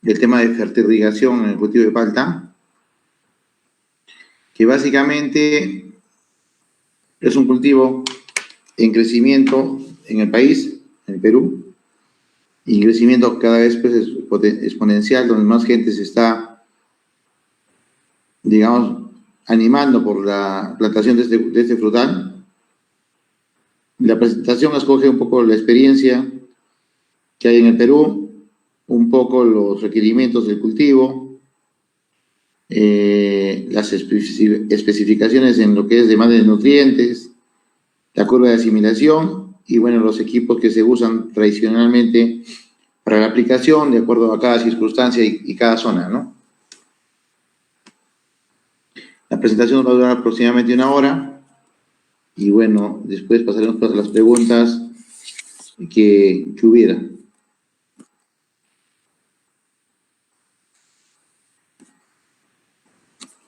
del tema de fertirrigación en el cultivo de palta, que básicamente es un cultivo en crecimiento en el país, en el Perú, y crecimiento cada vez pues, exponencial, donde más gente se está, digamos, animando por la plantación de este frutal. La presentación escoge un poco la experiencia que hay en el Perú, un poco los requerimientos del cultivo, las especificaciones en lo que es demanda de nutrientes, la curva de asimilación y, bueno, los equipos que se usan tradicionalmente para la aplicación de acuerdo a cada circunstancia y cada zona, ¿no? La presentación va a durar aproximadamente 1 hora y, bueno, después pasaremos a las preguntas que hubiera.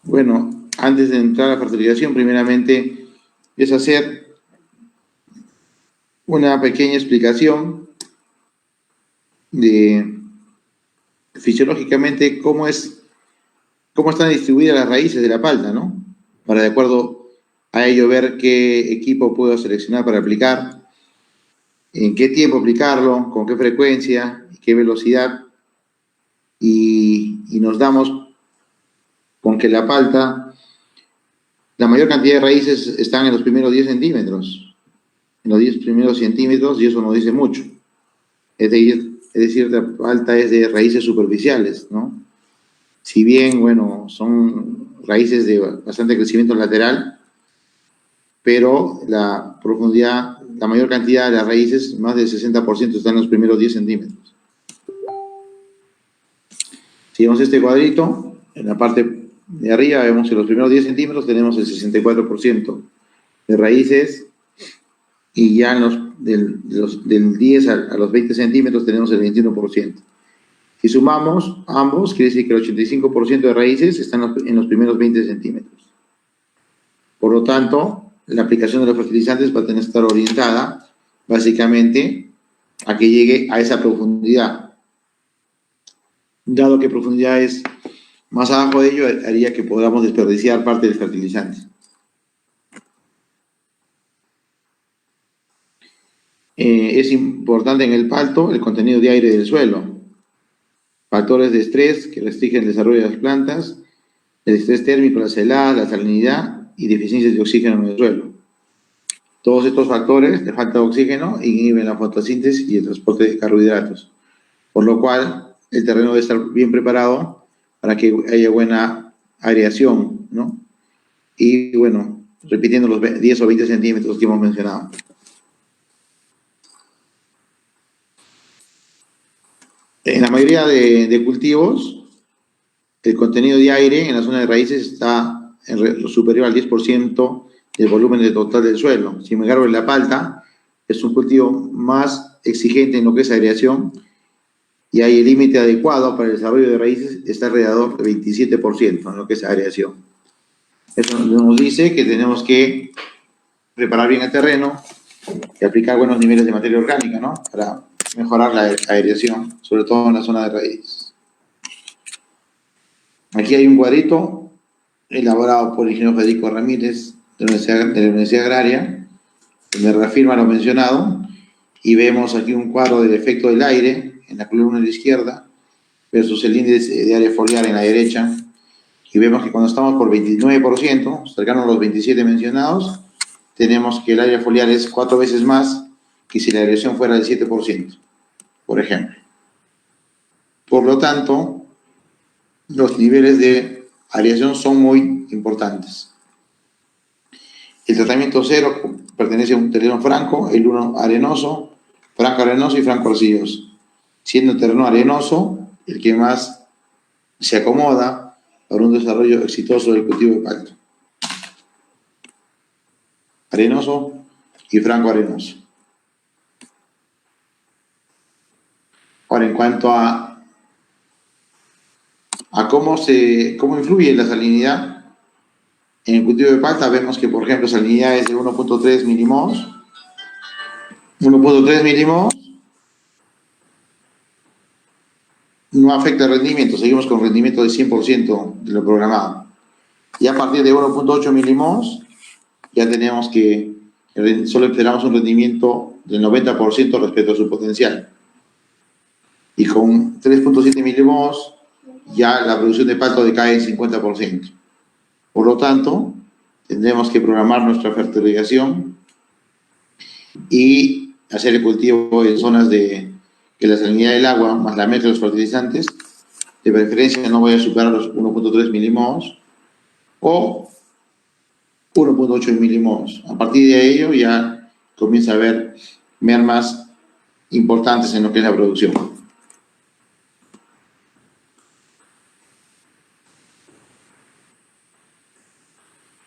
Bueno, antes de entrar a la fertilización, primeramente es hacer una pequeña explicación de fisiológicamente cómo están distribuidas las raíces de la palta, ¿no? Para de acuerdo a ello ver qué equipo puedo seleccionar para aplicar, en qué tiempo aplicarlo, con qué frecuencia, qué velocidad, y nos damos con que la palta, la mayor cantidad de raíces están en los primeros 10 centímetros, en los 10 primeros centímetros, y eso nos dice mucho. Es decir, la palta es de raíces superficiales, ¿no? Si bien, bueno, son raíces de bastante crecimiento lateral, pero la profundidad, la mayor cantidad de las raíces, más del 60%, están en los primeros 10 centímetros. Si vemos este cuadrito, en la parte de arriba vemos que en los primeros 10 centímetros tenemos el 64% de raíces, y ya del 10 a los 20 centímetros tenemos el 21%. Si sumamos ambos, quiere decir que el 85% de raíces están en los primeros 20 centímetros. Por lo tanto, la aplicación de los fertilizantes va a tener que estar orientada básicamente a que llegue a esa profundidad. Dado que profundidad es más abajo de ello, haría que podamos desperdiciar parte del fertilizante. Es importante en el palto el contenido de aire del suelo. Factores de estrés que restringen el desarrollo de las plantas, el estrés térmico, las heladas, la salinidad y deficiencias de oxígeno en el suelo. Todos estos factores de falta de oxígeno inhiben la fotosíntesis y el transporte de carbohidratos, por lo cual el terreno debe estar bien preparado para que haya buena aireación, ¿no? Y, bueno, repitiendo los 10 o 20 centímetros que hemos mencionado. En la mayoría de cultivos, el contenido de aire en la zona de raíces está superior al 10% del volumen total del suelo. Sin embargo, en la palta es un cultivo más exigente en lo que es aireación, y ahí el límite adecuado para el desarrollo de raíces está alrededor del 27% en lo que es aireación. Eso nos dice que tenemos que preparar bien el terreno y aplicar buenos niveles de materia orgánica, ¿no? Para mejorar la aireación, sobre todo en la zona de raíces. Aquí hay un cuadrito elaborado por el ingeniero Federico Ramírez de la Universidad Agraria, donde reafirma lo mencionado, y vemos aquí un cuadro del efecto del aire en la columna de la izquierda versus el índice de área foliar en la derecha, y vemos que cuando estamos por 29%, cercano a los 27 mencionados, tenemos que el área foliar es 4 veces más que si la aireación fuera del 7%, por ejemplo. Por lo tanto, los niveles de aireación son muy importantes. El tratamiento 0 pertenece a un terreno franco, el 1 arenoso, franco arenoso y franco arcilloso, siendo el terreno arenoso el que más se acomoda para un desarrollo exitoso del cultivo de palta. Arenoso y franco arenoso. Ahora, en cuanto a cómo influye la salinidad en el cultivo de palta, vemos que, por ejemplo, salinidad es de 1.3 milimols. 1.3 milimols no afecta el rendimiento, seguimos con rendimiento de 100% de lo programado. Y a partir de 1.8 milimols, ya tenemos que solo esperamos un rendimiento del 90% respecto a su potencial. Y con 3.7 milimols, ya la producción de palto decae en 50%. Por lo tanto, tendremos que programar nuestra fertilización y hacer el cultivo en zonas de que la salinidad del agua más la mezcla de los fertilizantes de preferencia no vaya a superar los 1.3 milimols o 1.8 milimols. A partir de ello ya comienza a haber mermas importantes en lo que es la producción.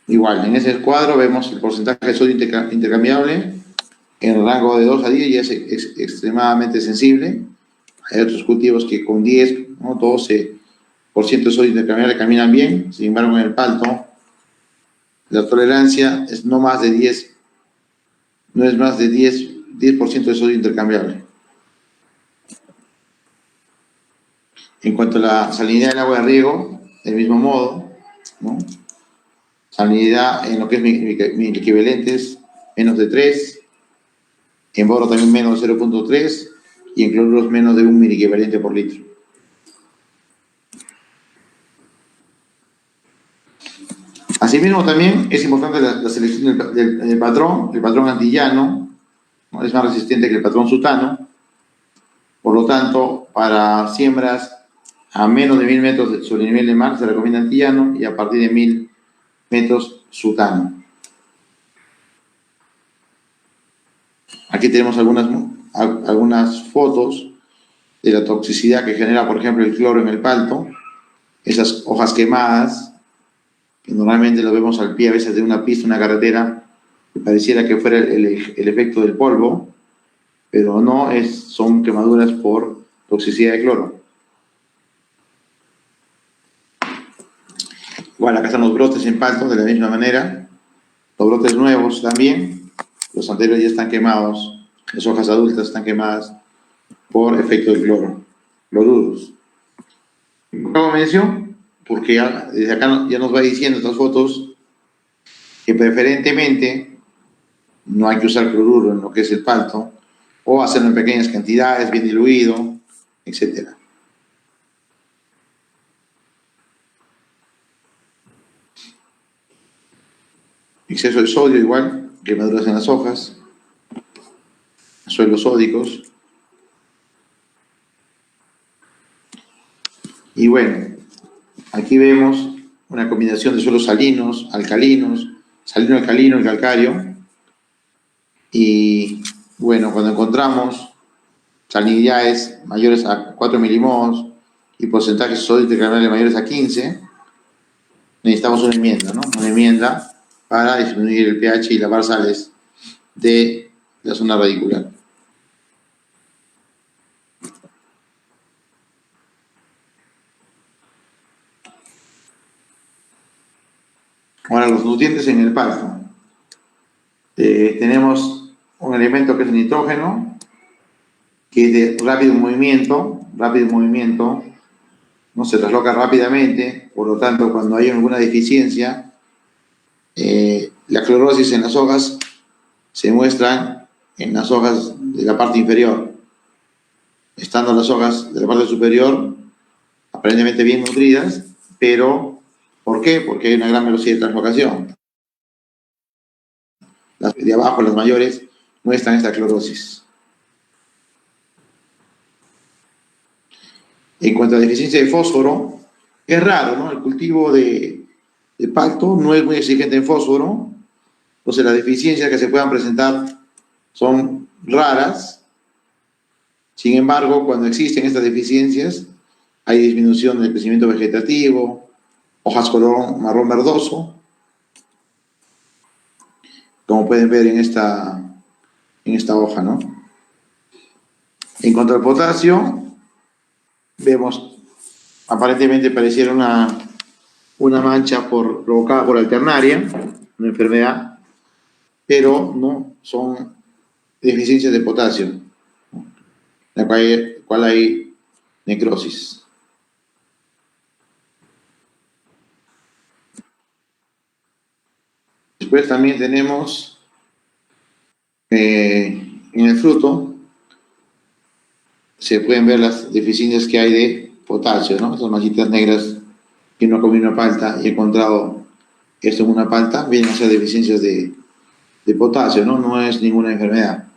Igual, en ese cuadro vemos el porcentaje de sodio intercambiable en el rango de 2 a 10 ya es extremadamente sensible. Hay otros cultivos que con 10, ¿no? 12% de sodio intercambiable caminan bien. Sin embargo, en el palto, la tolerancia es no más de 10, no es más de 10% de sodio intercambiable. En cuanto a la salinidad del agua de riego, del mismo modo, ¿no? Salinidad en lo que es microequivalentes, menos de 3, en boro también menos de 0.3 y en cloruros menos de 1 miliequivalente por litro. Asimismo, también es importante la selección del patrón antillano, ¿no? Es más resistente que el patrón sutano. Por lo tanto, para siembras a menos de 1000 metros sobre el nivel del mar se recomienda antillano y a partir de 1000 metros sutano. Aquí tenemos algunas fotos de la toxicidad que genera, por ejemplo, el cloro en el palto. Esas hojas quemadas, que normalmente lo vemos al pie a veces de una pista, una carretera, que pareciera que fuera el efecto del polvo, pero no, son quemaduras por toxicidad de cloro. Igual acá están los brotes en palto de la misma manera, los brotes nuevos también, los anteriores ya están quemados, las hojas adultas están quemadas por efecto del cloro, cloruros. Hago mención porque desde acá ya nos va diciendo estas fotos que preferentemente no hay que usar cloruro en lo que es el palto o hacerlo en pequeñas cantidades, bien diluido, etc. Exceso de sodio igual, quemaduras en las hojas, suelos sódicos. Y bueno, aquí vemos una combinación de suelos salinos, alcalinos, salino-alcalino y calcáreo. Y bueno, cuando encontramos salinidades mayores a 4 milimols y porcentajes de sodio intercambiable mayores a 15, necesitamos una enmienda, ¿no? Una enmienda para disminuir el pH y lavar sales de la zona radicular. Ahora, los nutrientes en el palto. Tenemos un elemento que es el nitrógeno, que es de rápido movimiento, no se trasloca rápidamente, por lo tanto, cuando hay alguna deficiencia, la clorosis en las hojas se muestra en las hojas de la parte inferior, estando las hojas de la parte superior aparentemente bien nutridas, pero ¿por qué? Porque hay una gran velocidad de translocación. Las de abajo, las mayores, muestran esta clorosis. En cuanto a deficiencia de fósforo, es raro, ¿no? El cultivo de palto no es muy exigente en fósforo, entonces las deficiencias que se puedan presentar son raras. Sin embargo, cuando existen estas deficiencias, hay disminución del crecimiento vegetativo, hojas color marrón verdoso, como pueden ver en esta hoja, ¿no? En cuanto al potasio, vemos, aparentemente pareciera una mancha provocada por alternaria, una enfermedad, pero no son deficiencias de potasio, la cual hay necrosis. Después también tenemos en el fruto, se pueden ver las deficiencias que hay de potasio, ¿no? Esas manchitas negras que uno comió una palta y ha encontrado esto en una palta, vienen a ser deficiencias de potasio, ¿no? No es ninguna enfermedad.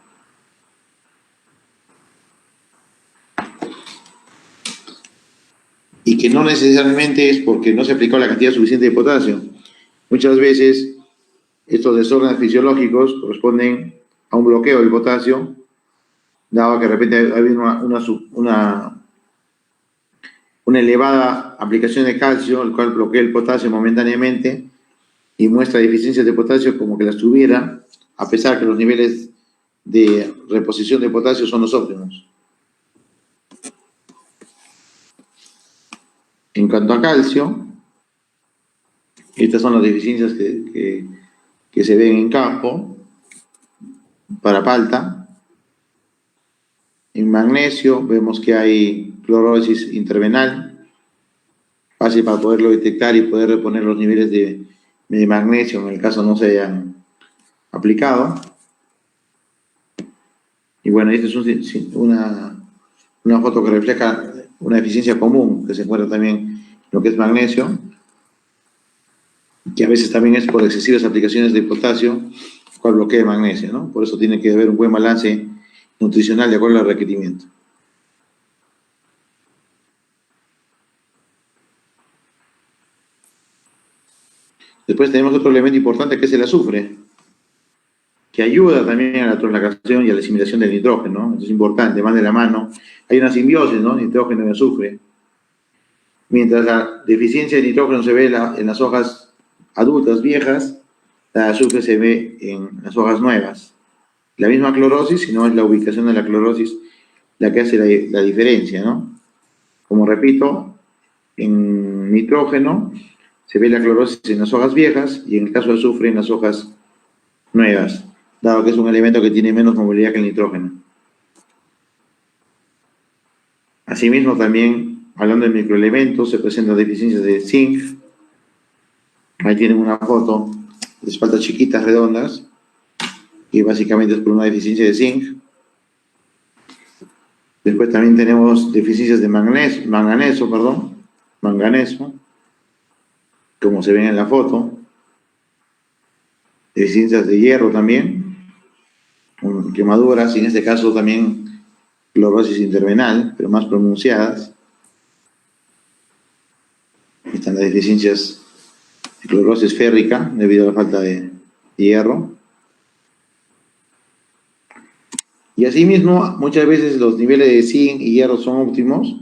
Y que no necesariamente es porque no se aplicó la cantidad suficiente de potasio. Muchas veces estos desórdenes fisiológicos corresponden a un bloqueo del potasio, dado que de repente ha habido una elevada aplicación de calcio, el cual bloquea el potasio momentáneamente y muestra deficiencias de potasio como que las tuviera, a pesar que los niveles de reposición de potasio son los óptimos. En cuanto a calcio, estas son las deficiencias que se ven en campo para palta. En magnesio vemos que hay clorosis intervenal, fácil para poderlo detectar y poder reponer los niveles de magnesio en el caso no se hayan aplicado. Y bueno, esta es una foto que refleja una deficiencia común que se encuentra también en lo que es magnesio, que a veces también es por excesivas aplicaciones de potasio, cual bloquea el magnesio, ¿no? Por eso tiene que haber un buen balance nutricional de acuerdo al requerimiento. Después tenemos otro elemento importante que es el azufre, que ayuda también a la translocalización y a la asimilación del nitrógeno, ¿no? Esto es importante, van de la mano. Hay una simbiosis, ¿no? Nitrógeno y azufre. Mientras la deficiencia de nitrógeno se ve en las hojas adultas, viejas, la azufre se ve en las hojas nuevas. La misma clorosis, sino es la ubicación de la clorosis la que hace la diferencia, ¿no? Como repito, en nitrógeno se ve la clorosis en las hojas viejas y en el caso de azufre en las hojas nuevas, dado que es un elemento que tiene menos movilidad que el nitrógeno. Asimismo, también, hablando de microelementos, se presentan deficiencias de zinc. Ahí tienen una foto de espaldas chiquitas, redondas, que básicamente es por una deficiencia de zinc. Después también tenemos deficiencias de manganeso, como se ven en la foto. Deficiencias de hierro también, quemaduras, y en este caso también clorosis intervenal, pero más pronunciadas. Están las deficiencias de clorosis férrica debido a la falta de hierro. Y asimismo, muchas veces los niveles de zinc y hierro son óptimos,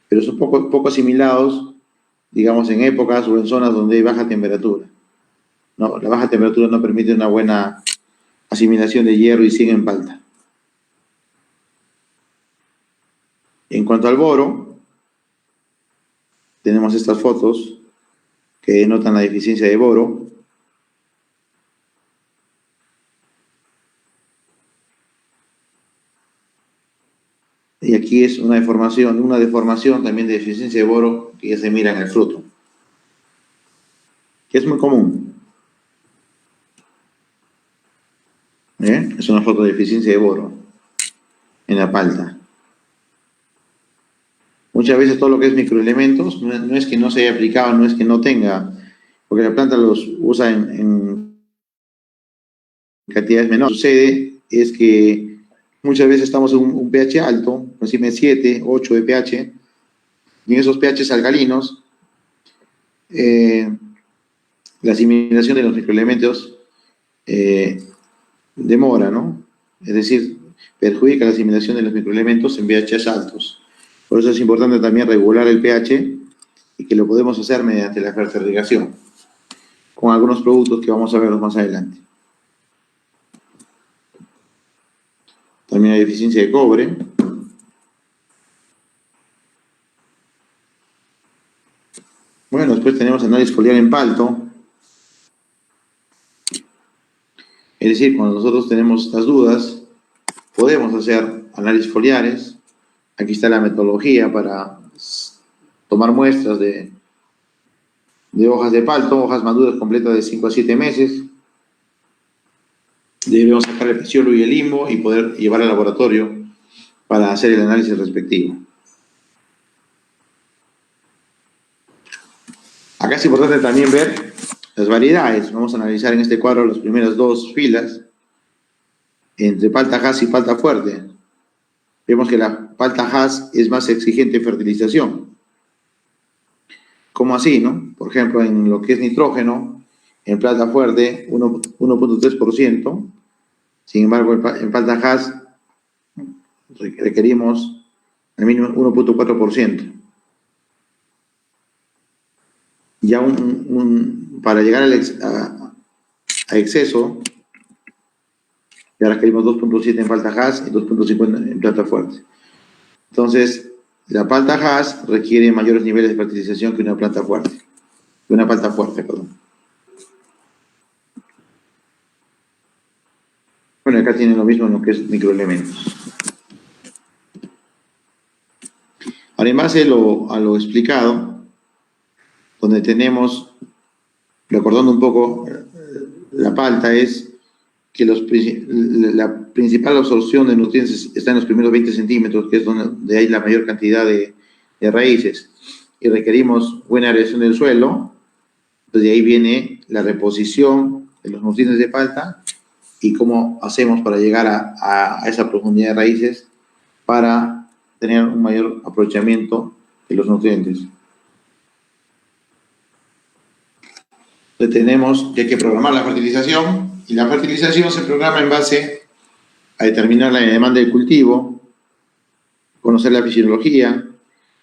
pero son poco asimilados, digamos, en épocas o en zonas donde hay baja temperatura. No, la baja temperatura no permite una buena asimilación de hierro y zinc en palta. En cuanto al boro, tenemos estas fotos que denotan la deficiencia de boro. Y aquí es una deformación también de deficiencia de boro que ya se mira en el fruto, que es muy común. Es una foto de deficiencia de boro en la palta. Muchas veces todo lo que es microelementos no es que no se haya aplicado, no es que no tenga, porque la planta los usa en cantidades menores. Lo que sucede es que muchas veces estamos en un pH alto, encima de 7, 8 de pH, y en esos pHs alcalinos, la asimilación de los microelementos demora, ¿no? Es decir, perjudica la asimilación de los microelementos en pHs altos. Por eso es importante también regular el pH y que lo podemos hacer mediante la fertirrigación, con algunos productos que vamos a ver más adelante. También hay deficiencia de cobre. Bueno, después tenemos análisis foliar en palto. Es decir, cuando nosotros tenemos estas dudas, podemos hacer análisis foliares Aquí está la metodología para tomar muestras de hojas de palto, hojas maduras completas de 5 a 7 meses. Debemos sacar el peciolo y el limbo y poder llevar al laboratorio para hacer el análisis respectivo. Acá es importante también ver las variedades. Vamos a analizar en este cuadro las primeras dos filas entre palta Hass y palta fuerte. Vemos que la palta Hass es más exigente en fertilización. ¿Cómo así, no? Por ejemplo, en lo que es nitrógeno, en palta fuerte 1.3%. Sin embargo, en palta Hass requerimos al mínimo 1.4%. Ya para llegar a exceso, ya requerimos 2.7 en palta Hass y 2.50 en palta fuerte. Entonces, la palta Hass requiere mayores niveles de fertilización que una palta fuerte. Bueno, acá tienen lo mismo en lo que es microelementos. Ahora, en base a lo explicado, donde tenemos, recordando un poco la palta, es que la principal absorción de nutrientes está en los primeros 20 centímetros, que es donde hay la mayor cantidad de raíces, y requerimos buena aireación del suelo. Entonces, de ahí viene la reposición de los nutrientes de palta y cómo hacemos para llegar a esa profundidad de raíces para tener un mayor aprovechamiento de los nutrientes. Entonces, tenemos que hay que programar la fertilización, y la fertilización se programa en base a determinar la demanda del cultivo, conocer la fisiología,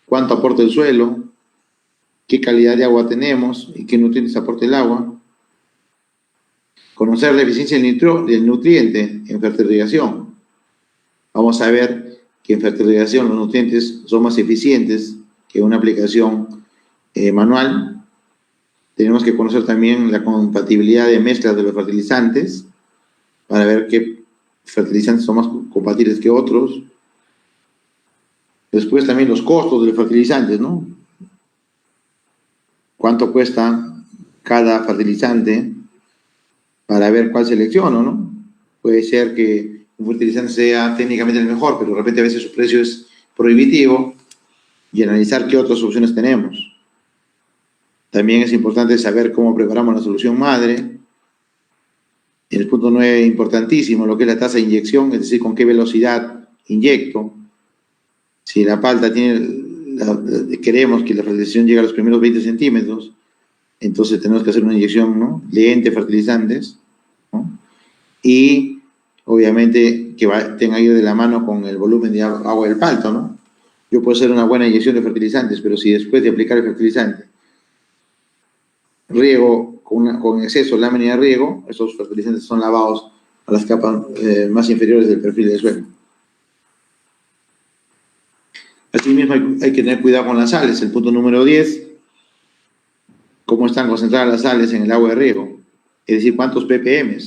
cuánto aporta el suelo, qué calidad de agua tenemos y qué nutrientes aporta el agua, conocer la eficiencia del nutriente en fertilización. Vamos a ver que en fertilización los nutrientes son más eficientes que una aplicación manual. Tenemos que conocer también la compatibilidad de mezclas de los fertilizantes para ver qué fertilizantes son más compatibles que otros. Después también los costos de los fertilizantes, ¿no? ¿Cuánto cuesta cada fertilizante para ver cuál selecciono, ¿no? Puede ser que un fertilizante sea técnicamente el mejor, pero de repente a veces su precio es prohibitivo, y analizar qué otras opciones tenemos. También es importante saber cómo preparamos la solución madre. En el punto 9, importantísimo, lo que es la tasa de inyección, es decir, con qué velocidad inyecto. Si la palta queremos que la fertilización llegue a los primeros 20 centímetros, entonces tenemos que hacer una inyección, ¿no?, lenta de fertilizantes, ¿no? Y obviamente que tenga que ir de la mano con el volumen de agua del palto, ¿no? Yo puedo hacer una buena inyección de fertilizantes, pero si después de aplicar el fertilizante riego con exceso, lámina de riego, esos fertilizantes son lavados a las capas más inferiores del perfil del suelo. Asimismo, hay que tener cuidado con las sales. El punto número 10, cómo están concentradas las sales en el agua de riego, es decir, cuántos ppm.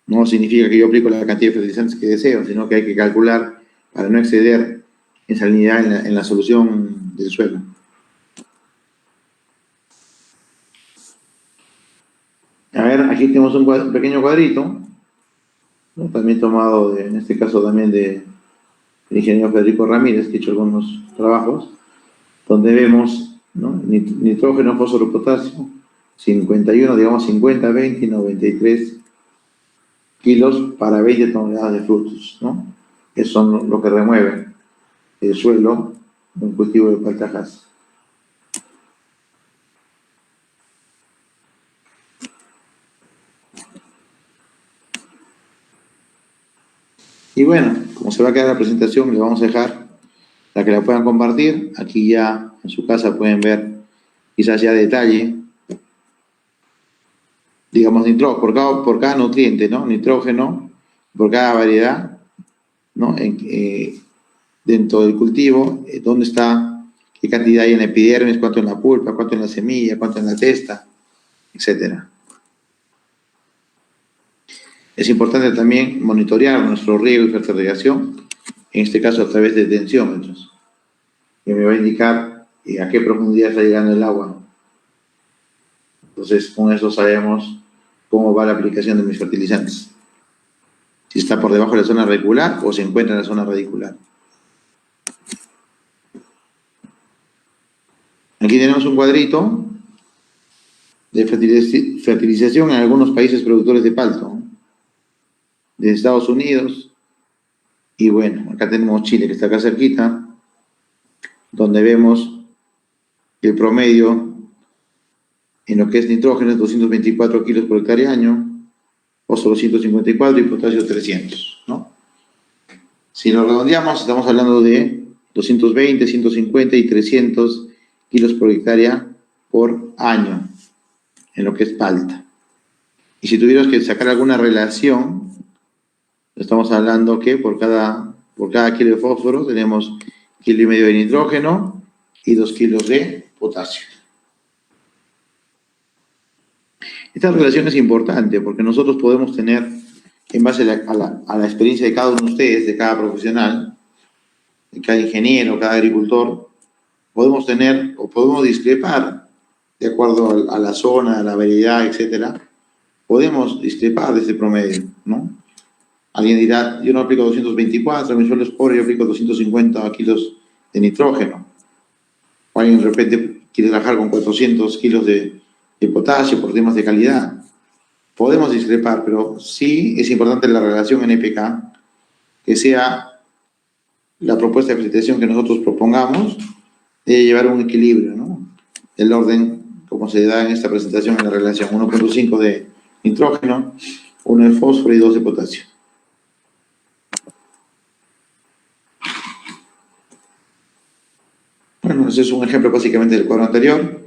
No significa que yo aplico la cantidad de fertilizantes que deseo, sino que hay que calcular para no exceder en salinidad en la solución del suelo. A ver, aquí tenemos un pequeño cuadrito, ¿no?, también tomado, en este caso también del ingeniero Federico Ramírez, que ha hecho algunos trabajos, donde vemos, ¿no?, nitrógeno, fósforo, potasio, 51, digamos 50, 20 y 93 kilos para 20 toneladas de frutos, ¿no? Que son lo que remueve el suelo de un cultivo de palta Hass. Y bueno, como se va a quedar la presentación, le vamos a dejar para que la puedan compartir. Aquí ya en su casa pueden ver quizás ya detalle, digamos, por cada nutriente, ¿no?, nitrógeno, por cada variedad, ¿no?, dentro del cultivo, dónde está, qué cantidad hay en la epidermis, cuánto en la pulpa, cuánto en la semilla, cuánto en la testa, etc. Es importante también monitorear nuestro riego y fertilización en este caso a través de tensiómetros, que me va a indicar a qué profundidad está llegando el agua. Entonces, con eso sabemos cómo va la aplicación de mis fertilizantes. Si está por debajo de la zona radicular o se encuentra en la zona radicular. Aquí tenemos un cuadrito de fertilización en algunos países productores de palto, de Estados Unidos, y bueno, acá tenemos Chile, que está acá cerquita, donde vemos el promedio en lo que es nitrógeno es 224 kilos por hectárea año, fósforo 154 y potasio 300, ¿no? Si lo redondeamos, estamos hablando de 220, 150 y 300 kilos por hectárea por año, en lo que es palta. Y si tuviéramos que sacar alguna relación, estamos hablando que por cada kilo de fósforo tenemos 1,5 kilos de nitrógeno y 2 kilos de potasio. Esta relación es importante porque nosotros podemos tener, en base a la experiencia de cada uno de ustedes, de cada profesional, de cada ingeniero, cada agricultor, podemos tener o podemos discrepar de acuerdo a la zona, a la variedad, etcétera. Podemos discrepar de este promedio, ¿no? Alguien dirá, yo no aplico 224, mi suelo es pobre, yo aplico 250 kilos de nitrógeno. O alguien de repente quiere trabajar con 400 kilos de potasio por temas de calidad. Podemos discrepar, pero sí es importante la relación NPK, que sea la propuesta de fertilización que nosotros propongamos, de llevar un equilibrio, ¿no? El orden, como se da en esta presentación en la relación, 1,5 de nitrógeno, 1 de fósforo y 2 de potasio. Bueno, ese es un ejemplo básicamente del cuadro anterior.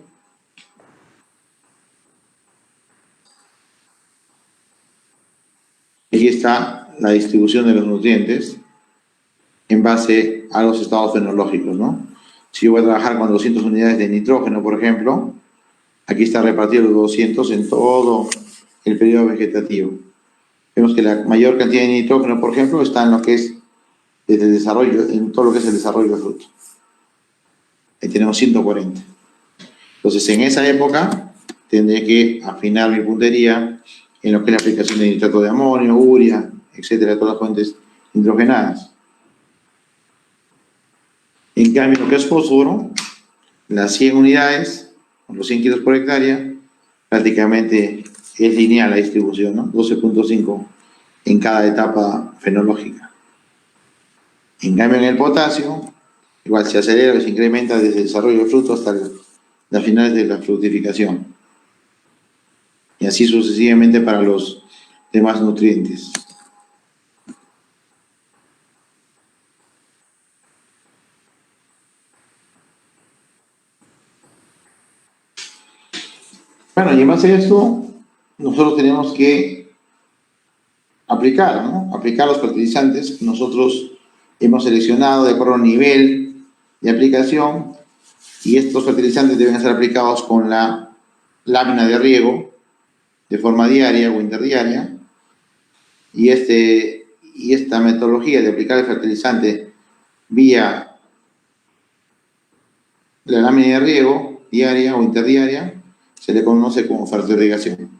Aquí está la distribución de los nutrientes en base a los estados fenológicos, ¿no? Si yo voy a trabajar con 200 unidades de nitrógeno, por ejemplo, aquí está repartido los 200 en todo el periodo vegetativo. Vemos que la mayor cantidad de nitrógeno, por ejemplo, está en lo que es desde el desarrollo, en todo lo que es el desarrollo del fruto. Ahí tenemos 140. Entonces, en esa época, tendré que afinar mi puntería en lo que es la aplicación de nitrato de amonio, urea, etcétera, todas las fuentes nitrogenadas. En cambio, lo que es fósforo, las 100 unidades, los 100 kilos por hectárea, prácticamente es lineal la distribución, ¿no? 12,5 en cada etapa fenológica. En cambio, en el potasio, igual se acelera, se incrementa desde el desarrollo del fruto hasta las finales de la fructificación. Y así sucesivamente para los demás nutrientes. Bueno, y en base a esto, nosotros tenemos que aplicar, ¿no? Aplicar los fertilizantes que nosotros hemos seleccionado de acuerdo al nivel de aplicación, y estos fertilizantes deben ser aplicados con la lámina de riego de forma diaria o interdiaria, y esta metodología de aplicar el fertilizante vía la lámina de riego diaria o interdiaria se le conoce como fertirrigación.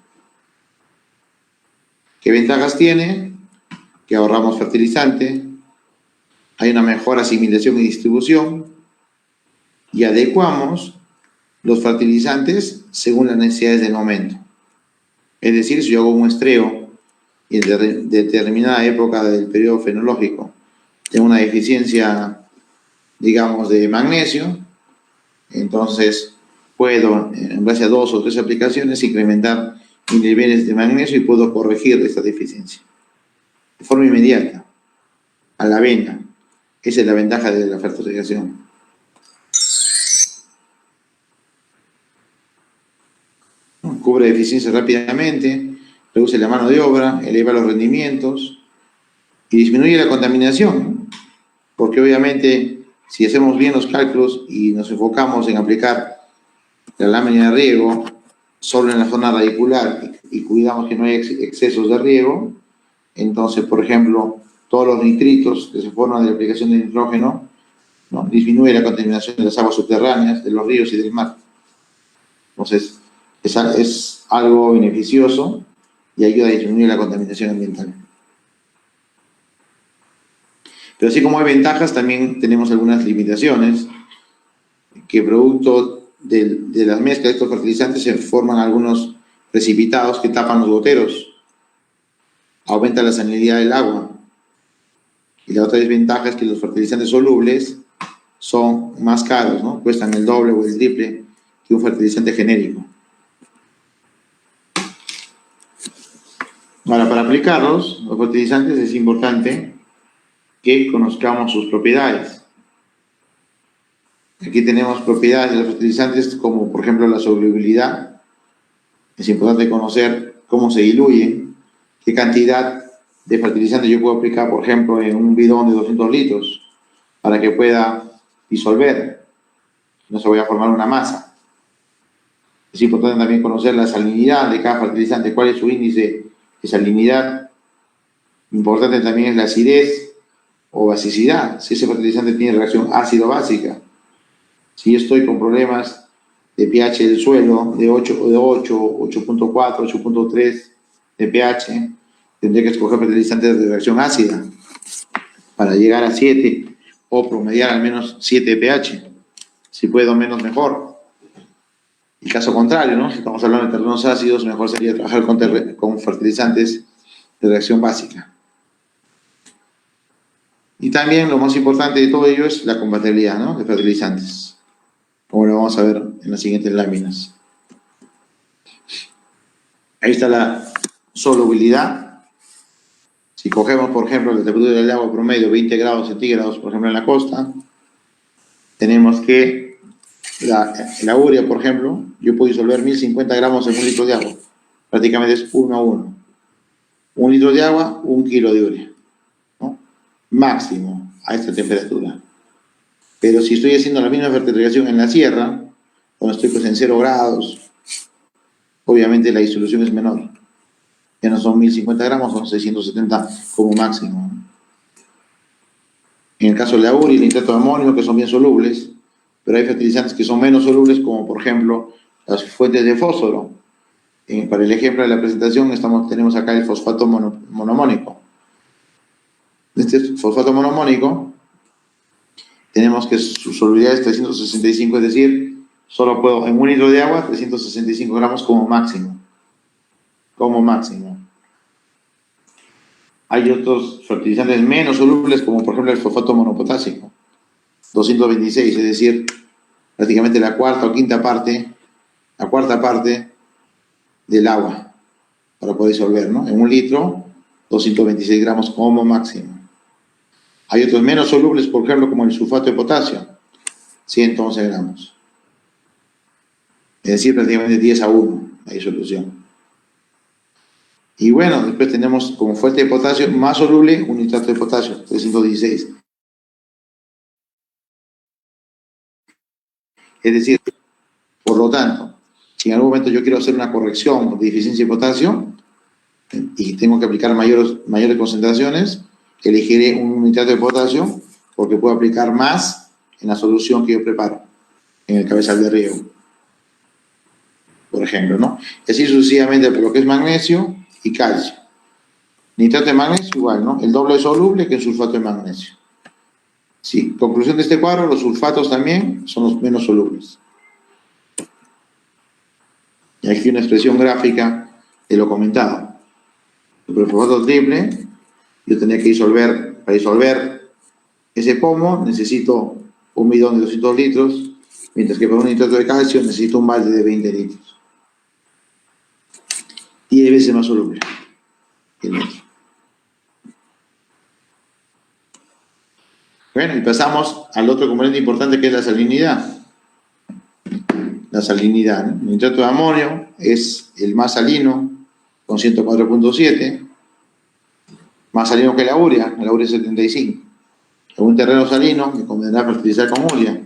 ¿Qué ventajas tiene? Que ahorramos fertilizante, hay una mejor asimilación y distribución, y adecuamos los fertilizantes según las necesidades del momento. Es decir, si yo hago un muestreo y en determinada época del periodo fenológico tengo una deficiencia, digamos, de magnesio, entonces puedo, en base a 2 o 3 aplicaciones, incrementar mis niveles de magnesio y puedo corregir esta deficiencia de forma inmediata, a la vena. Esa es la ventaja de la fertilización. Cubre deficiencias rápidamente, reduce la mano de obra, eleva los rendimientos y disminuye la contaminación, porque obviamente si hacemos bien los cálculos y nos enfocamos en aplicar la lámina de riego solo en la zona radicular y cuidamos que no haya excesos de riego, entonces, por ejemplo, todos los nitritos que se forman de la aplicación de nitrógeno, ¿no? Disminuye la contaminación de las aguas subterráneas, de los ríos y del mar. Entonces, es algo beneficioso y ayuda a disminuir la contaminación ambiental. Pero así como hay ventajas, también tenemos algunas limitaciones, que producto de las mezclas de estos fertilizantes se forman algunos precipitados que tapan los goteros, aumenta la salinidad del agua. Y la otra desventaja es que los fertilizantes solubles son más caros, ¿no? Cuestan el doble o el triple que un fertilizante genérico. Ahora, para aplicarlos, los fertilizantes, es importante que conozcamos sus propiedades. Aquí tenemos propiedades de los fertilizantes como, por ejemplo, la solubilidad. Es importante conocer cómo se diluyen, qué cantidad de fertilizante yo puedo aplicar, por ejemplo, en un bidón de 200 litros para que pueda disolver, no se vaya a formar una masa. Es importante también conocer la salinidad de cada fertilizante, cuál es su índice de salinidad. Importante también es la acidez o basicidad, si ese fertilizante tiene reacción ácido-básica. Si yo estoy con problemas de pH del suelo de 8, 8.4, 8.3 de pH, tendré que escoger fertilizantes de reacción ácida para llegar a 7 o promediar al menos 7 de pH. Si puedo menos, mejor. El caso contrario, ¿no? Si estamos hablando de terrenos ácidos, mejor sería trabajar con fertilizantes de reacción básica. Y también lo más importante de todo ello es la compatibilidad, ¿no? De fertilizantes, como lo vamos a ver en las siguientes láminas. Ahí está la solubilidad. Si cogemos, por ejemplo, la temperatura del agua promedio 20 grados centígrados, por ejemplo, en la costa, tenemos que la urea, por ejemplo, yo puedo disolver 1050 gramos en un litro de agua. Prácticamente es 1 a 1. 1 litro de agua, 1 kilo de urea, ¿no? Máximo a esta temperatura. Pero si estoy haciendo la misma fertilización en la sierra, cuando estoy pues en 0 grados, obviamente la disolución es menor. Ya no son 1050 gramos, son 670 como máximo. En el caso de la urea y el nitrato de amonio, que son bien solubles, pero hay fertilizantes que son menos solubles, como por ejemplo las fuentes de fósforo. Para el ejemplo de la presentación tenemos acá el fosfato monomónico. Este fosfato monomónico tenemos que su solubilidad es 365, es decir, solo puedo en 1 litro de agua 365 gramos como máximo. Como máximo. Hay otros fertilizantes menos solubles, como por ejemplo el fosfato monopotásico, 226, es decir, prácticamente la cuarta parte del agua para poder disolver, ¿no? En 1 litro, 226 gramos como máximo. Hay otros menos solubles, por ejemplo, como el sulfato de potasio, 111 gramos. Es decir, prácticamente 10 a 1 la disolución. Y bueno, después tenemos como fuente de potasio más soluble un nitrato de potasio, 316. Es decir, por lo tanto, si en algún momento yo quiero hacer una corrección de deficiencia de potasio y tengo que aplicar mayores concentraciones, elegiré un nitrato de potasio porque puedo aplicar más en la solución que yo preparo en el cabezal de riego, por ejemplo, ¿no? Y así sucesivamente por lo que es magnesio y calcio. Nitrato de magnesio igual, ¿no? El doble soluble que el sulfato de magnesio. Sí, conclusión de este cuadro, los sulfatos también son los menos solubles. Y aquí una expresión gráfica de lo comentado. Por el fosfato triple, yo tenía que para disolver ese pomo, necesito un bidón de 200 litros, mientras que para un nitrato de calcio necesito un balde de 20 litros. 10 veces más soluble que el otro. Bueno, y pasamos al otro componente importante que es la salinidad. La salinidad, ¿no? El nitrato de amonio es el más salino, con 104.7, más salino que la urea es 75. En un terreno salino me convendrá fertilizar con urea.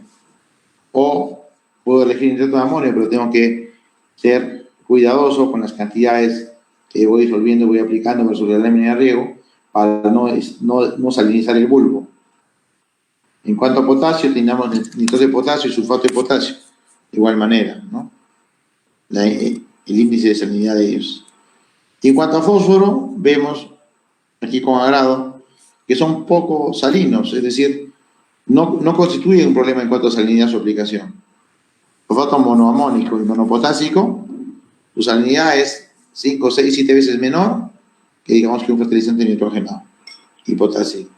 O puedo elegir nitrato de amonio, pero tengo que ser cuidadoso con las cantidades que voy disolviendo, voy aplicando versus la lámina de riego, para no salinizar el bulbo. En cuanto a potasio, tenemos nitrato de potasio y sulfato de potasio, de igual manera, ¿no? El índice de salinidad de ellos. Y en cuanto a fósforo, vemos aquí con agrado que son poco salinos, es decir, no constituyen un problema en cuanto a salinidad su aplicación. Fosfato monoamónico y monopotásico, su salinidad es 5, 6, 7 veces menor que digamos que un fertilizante nitrogenado y potásico.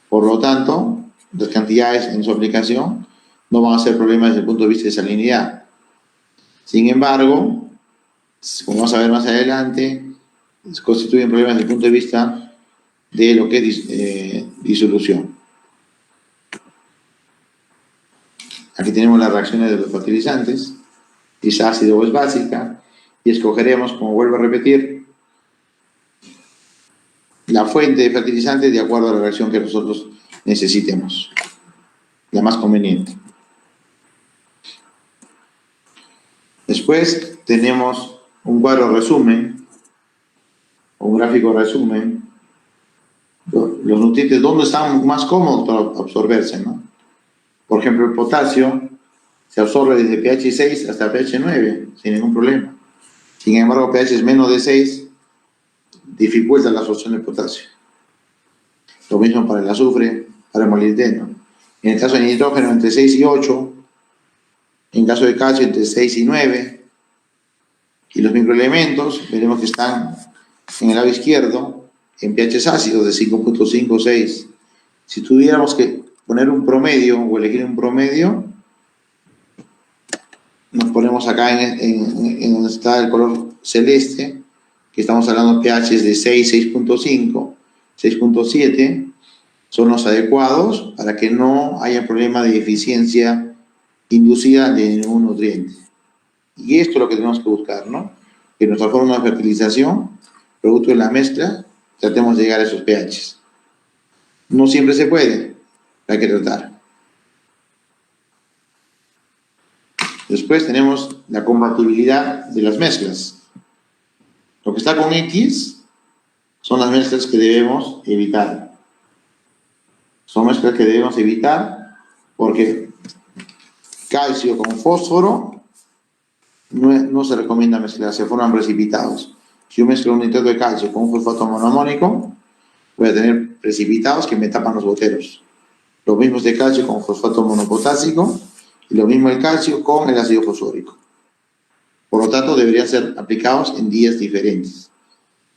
Por lo tanto, las cantidades en su aplicación no van a ser problemas desde el punto de vista de salinidad. Sin embargo, como vamos a ver más adelante, constituyen problemas desde el punto de vista de lo que es disolución. Aquí tenemos las reacciones de los fertilizantes, es ácido o es básica, y escogeremos, como vuelvo a repetir, la fuente de fertilizante de acuerdo a la reacción que nosotros necesitemos, la más conveniente. Después tenemos un cuadro resumen, un gráfico resumen, los nutrientes, ¿dónde están más cómodos para absorberse, ¿no? Por ejemplo, el potasio se absorbe desde pH 6 hasta pH 9, sin ningún problema. Sin embargo, pH es menos de 6, dificulta la absorción del potasio. Lo mismo para el azufre, para el molibdeno. En el caso de nitrógeno, entre 6 y 8. En caso de calcio, entre 6 y 9. Y los microelementos, veremos que están en el lado izquierdo, en pH ácidos de 5.5 o 6. Si tuviéramos que poner un promedio o elegir un promedio, nos ponemos acá en donde está el color celeste, que estamos hablando de pHs de 6, 6.5, 6.7, son los adecuados para que no haya problema de deficiencia inducida de ningún nutriente. Y esto es lo que tenemos que buscar, ¿no? Que nuestra fórmula de fertilización, producto de la mezcla, tratemos de llegar a esos pHs. No siempre se puede, hay que tratar. Después tenemos la compatibilidad de las mezclas. Lo que está con X son las mezclas que debemos evitar. Son mezclas que debemos evitar porque calcio con fósforo no se recomienda mezclar, se forman precipitados. Si yo mezclo un nitrato de calcio con un fosfato monoamónico, voy a tener precipitados que me tapan los goteros. Lo mismo es de calcio con fosfato monopotásico y lo mismo el calcio con el ácido fosfórico. Por lo tanto, deberían ser aplicados en días diferentes.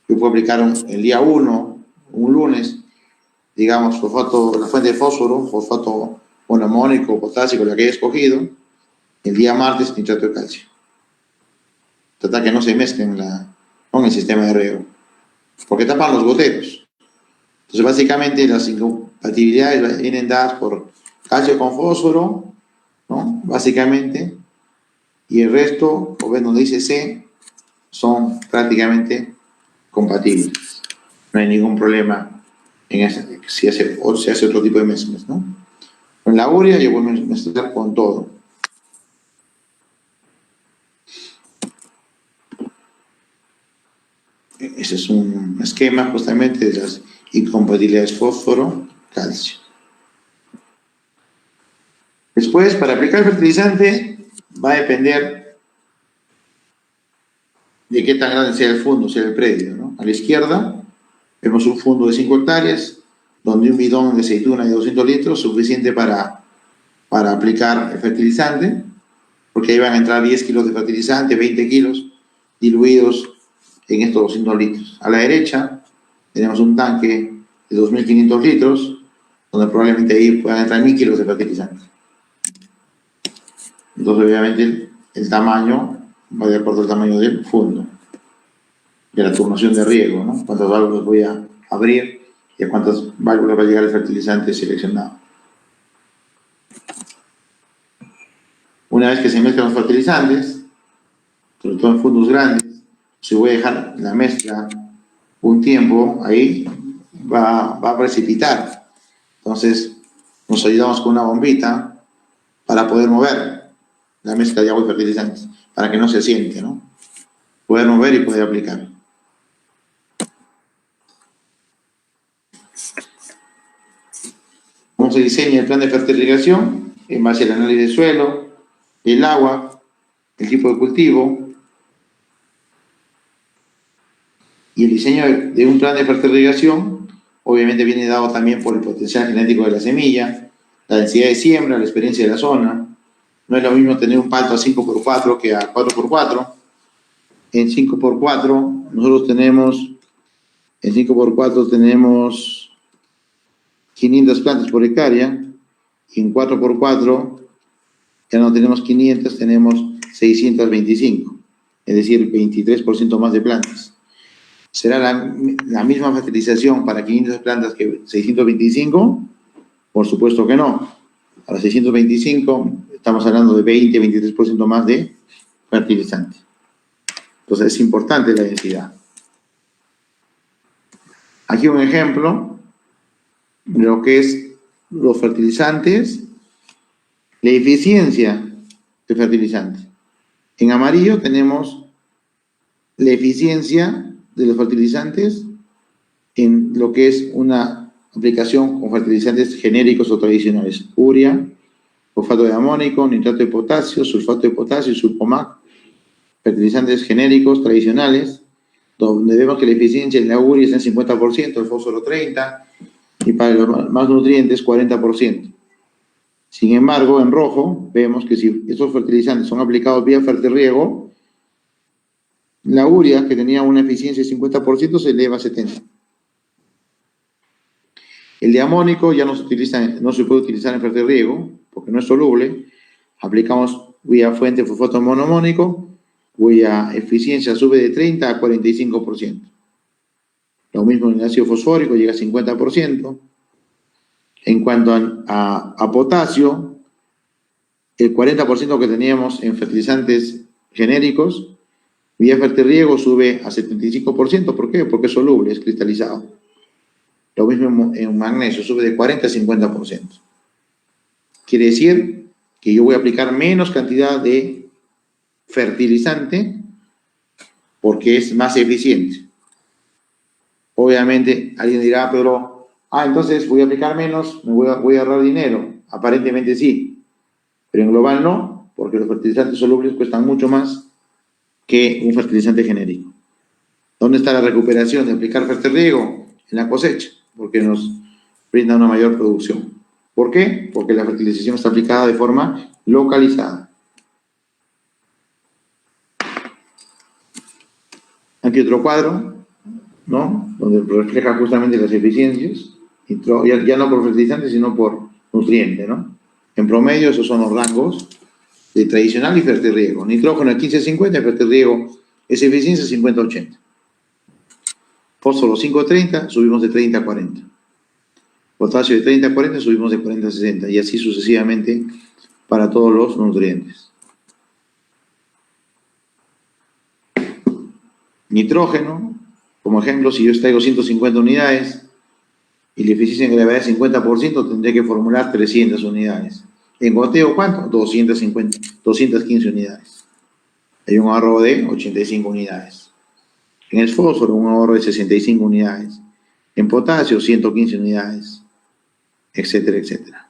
Yo puedo aplicar el día 1, un lunes, digamos, fosfato, la fuente de fósforo, fosfato monoamónico, potásico, la que haya escogido, el día martes, nitrato de calcio. Tratar que no se mezclen con el sistema de riego, porque tapan los goteros. Entonces, básicamente, las incompatibilidades vienen dadas por calcio con fósforo, ¿no? Básicamente, y el resto, o ven donde dice C, son prácticamente compatibles. No hay ningún problema en si se hace otro tipo de mezclas, ¿no? Con la urea yo voy a mezclar con todo. Ese es un esquema justamente de las incompatibilidades fósforo-calcio. Después, para aplicar el fertilizante, va a depender de qué tan grande sea el fondo, sea el predio, ¿no? A la izquierda vemos un fondo de 5 hectáreas, donde un bidón de aceituna de 200 litros es suficiente para aplicar el fertilizante, porque ahí van a entrar 10 kilos de fertilizante, 20 kilos diluidos en estos 200 litros. A la derecha tenemos un tanque de 2.500 litros, donde probablemente ahí puedan entrar 1.000 kilos de fertilizante. Entonces, obviamente, el tamaño va de acuerdo al tamaño del fondo, de la turnación de riego, ¿no? Cuántas válvulas voy a abrir y a cuántas válvulas va a llegar el fertilizante seleccionado. Una vez que se mezclan los fertilizantes, sobre todo en fondos grandes, si voy a dejar la mezcla un tiempo, ahí va a precipitar. Entonces, nos ayudamos con una bombita para poder mover la mezcla de agua y fertilizantes, para que no se siente, ¿no? Poder mover y poder aplicar. se diseña el plan de fertilización en base al análisis del suelo, el agua, el tipo de cultivo, y el diseño de un plan de fertilización obviamente viene dado también por el potencial genético de la semilla, la densidad de siembra, la experiencia de la zona. No es lo mismo tener un palto a 5x4 que a 4x4. En 5x4 nosotros tenemos, en 5x4 tenemos 500 plantas por hectárea, y en 4x4 ya no tenemos 500, tenemos 625, es decir, 23% más de plantas. ¿Será la misma fertilización para 500 plantas que 625? Por supuesto que no. Para 625 estamos hablando de 20-23% más de fertilizante. Entonces es importante la densidad. Aquí un ejemplo de lo que es los fertilizantes, la eficiencia de fertilizantes. En amarillo tenemos la eficiencia de los fertilizantes en lo que es una aplicación con fertilizantes genéricos o tradicionales. Urea, fosfato de amónico, nitrato de potasio, sulfato de potasio y sulfomac. Fertilizantes genéricos tradicionales, donde vemos que la eficiencia en la urea está en 50%, el fósforo 30%, y para los más nutrientes 40%. Sin embargo, en rojo vemos que si estos fertilizantes son aplicados vía fertirriego, la urea, que tenía una eficiencia de 50%, se eleva a 70%. El de amónico ya no se puede utilizar en fertirriego, porque no es soluble. Aplicamos vía fuente fosfato monoamónico, cuya eficiencia sube de 30 a 45%. Lo mismo en el ácido fosfórico, llega a 50%. En cuanto a potasio, el 40% que teníamos en fertilizantes genéricos, vía fertirriego sube a 75%. ¿Por qué? Porque es soluble, es cristalizado. Lo mismo en magnesio, sube de 40 a 50%. Quiere decir que yo voy a aplicar menos cantidad de fertilizante porque es más eficiente. Obviamente alguien dirá, pero, entonces voy a aplicar menos, voy a ahorrar dinero. Aparentemente sí, pero en global no, porque los fertilizantes solubles cuestan mucho más que un fertilizante genérico. ¿Dónde está la recuperación de aplicar fertirriego? En la cosecha, porque nos brinda una mayor producción. ¿Por qué? Porque la fertilización está aplicada de forma localizada. Aquí otro cuadro, ¿no? Donde refleja justamente las eficiencias, ya no por fertilizantes, sino por nutriente, ¿no? En promedio, esos son los rangos de tradicional y fertirriego. Nitrógeno de 15-50, fertirriego es eficiencia 50-80. Fósforo 5-30, subimos de 30 a 40. Potasio de 30 a 40, subimos de 40 a 60. Y así sucesivamente para todos los nutrientes. Nitrógeno, como ejemplo, si yo extraigo 150 unidades y la eficiencia en gravedad es 50%, tendré que formular 300 unidades. En goteo, ¿cuánto? 215 unidades. Hay un ahorro de 85 unidades. En el fósforo, un ahorro de 65 unidades. En potasio, 115 unidades, etcétera, etcétera.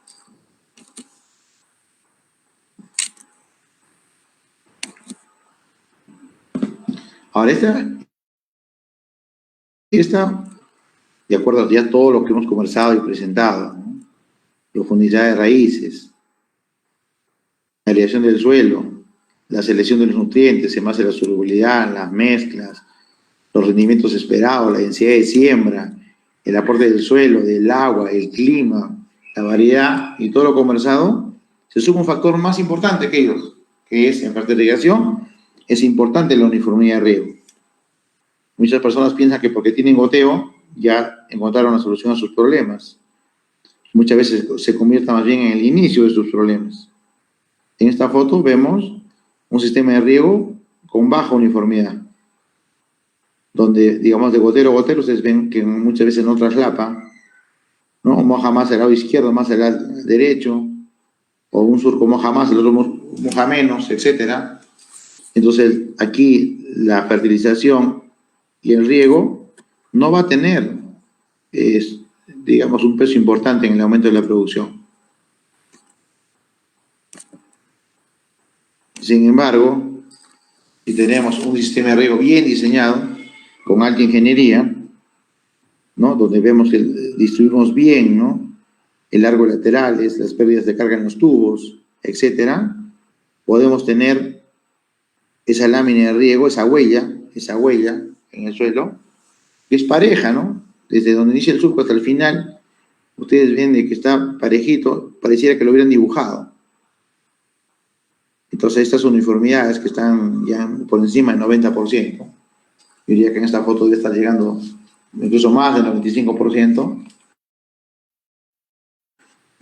Ahora, esta, de acuerdo a ya todo lo que hemos conversado y presentado, ¿no? Profundidad de raíces, la aireación del suelo, la selección de los nutrientes en base a la solubilidad, las mezclas, los rendimientos esperados, la densidad de siembra, el aporte del suelo, del agua, el clima, la variedad y todo lo conversado, se suma un factor más importante que ellos, que es en fertilización, es importante la uniformidad de riego. Muchas personas piensan que porque tienen goteo ya encontraron la solución a sus problemas. Muchas veces se convierte más bien en el inicio de sus problemas. En esta foto vemos un sistema de riego con baja uniformidad, donde, digamos, de gotero a gotero, ustedes ven que muchas veces no traslapa, ¿no? Moja más al lado izquierdo, más al lado derecho, o un surco moja más, el otro moja menos, etc. Entonces, aquí la fertilización y el riego no va a tener digamos, un peso importante en el aumento de la producción. Sin embargo, si tenemos un sistema de riego bien diseñado, con alta ingeniería, ¿no? Donde vemos que distribuimos bien, ¿no? El largo de laterales, las pérdidas de carga en los tubos, etcétera, podemos tener esa lámina de riego, esa huella en el suelo, que es pareja, ¿no? Desde donde inicia el surco hasta el final, ustedes ven que está parejito, pareciera que lo hubieran dibujado. Entonces, estas uniformidades que están ya por encima del 90%, yo diría que en esta foto debe estar llegando incluso más del 95%,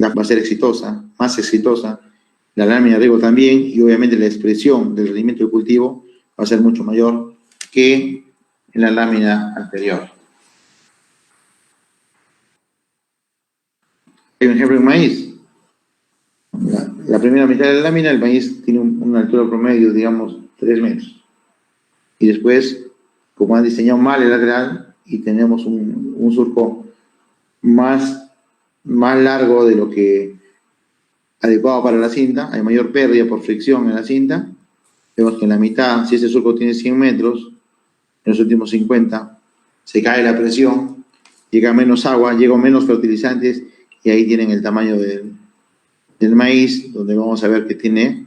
va a ser exitosa, más exitosa. La lámina de riego también, y obviamente la expresión del rendimiento del cultivo va a ser mucho mayor que en la lámina anterior. Hay un ejemplo en maíz. La primera mitad de la lámina, el maíz tiene una altura promedio, digamos, 3 metros. Y después, como han diseñado mal el lateral, y tenemos un surco más largo de lo que adecuado para la cinta, hay mayor pérdida por fricción en la cinta. Vemos que en la mitad, si ese surco tiene 100 metros, en los últimos 50 se cae la presión, llega menos agua, llegan menos fertilizantes, y ahí tienen el tamaño del maíz, donde vamos a ver que tiene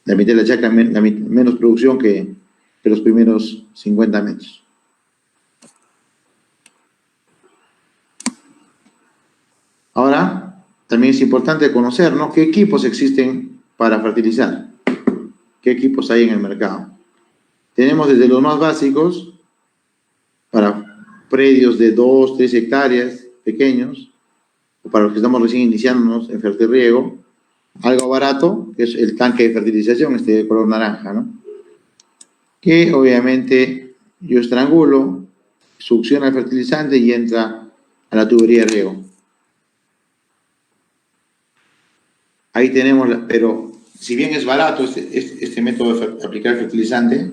la mitad de la chacra menos producción que los primeros 50 metros. Ahora, también es importante conocer, ¿no?, qué equipos existen para fertilizar, qué equipos hay en el mercado. Tenemos desde los más básicos, para predios de 2, 3 hectáreas pequeños, o para los que estamos recién iniciándonos en fertirriego, algo barato, que es el tanque de fertilización, este de color naranja, ¿no?, que obviamente yo estrangulo, succiona el fertilizante y entra a la tubería de riego. Ahí tenemos, pero si bien es barato este método de aplicar fertilizante,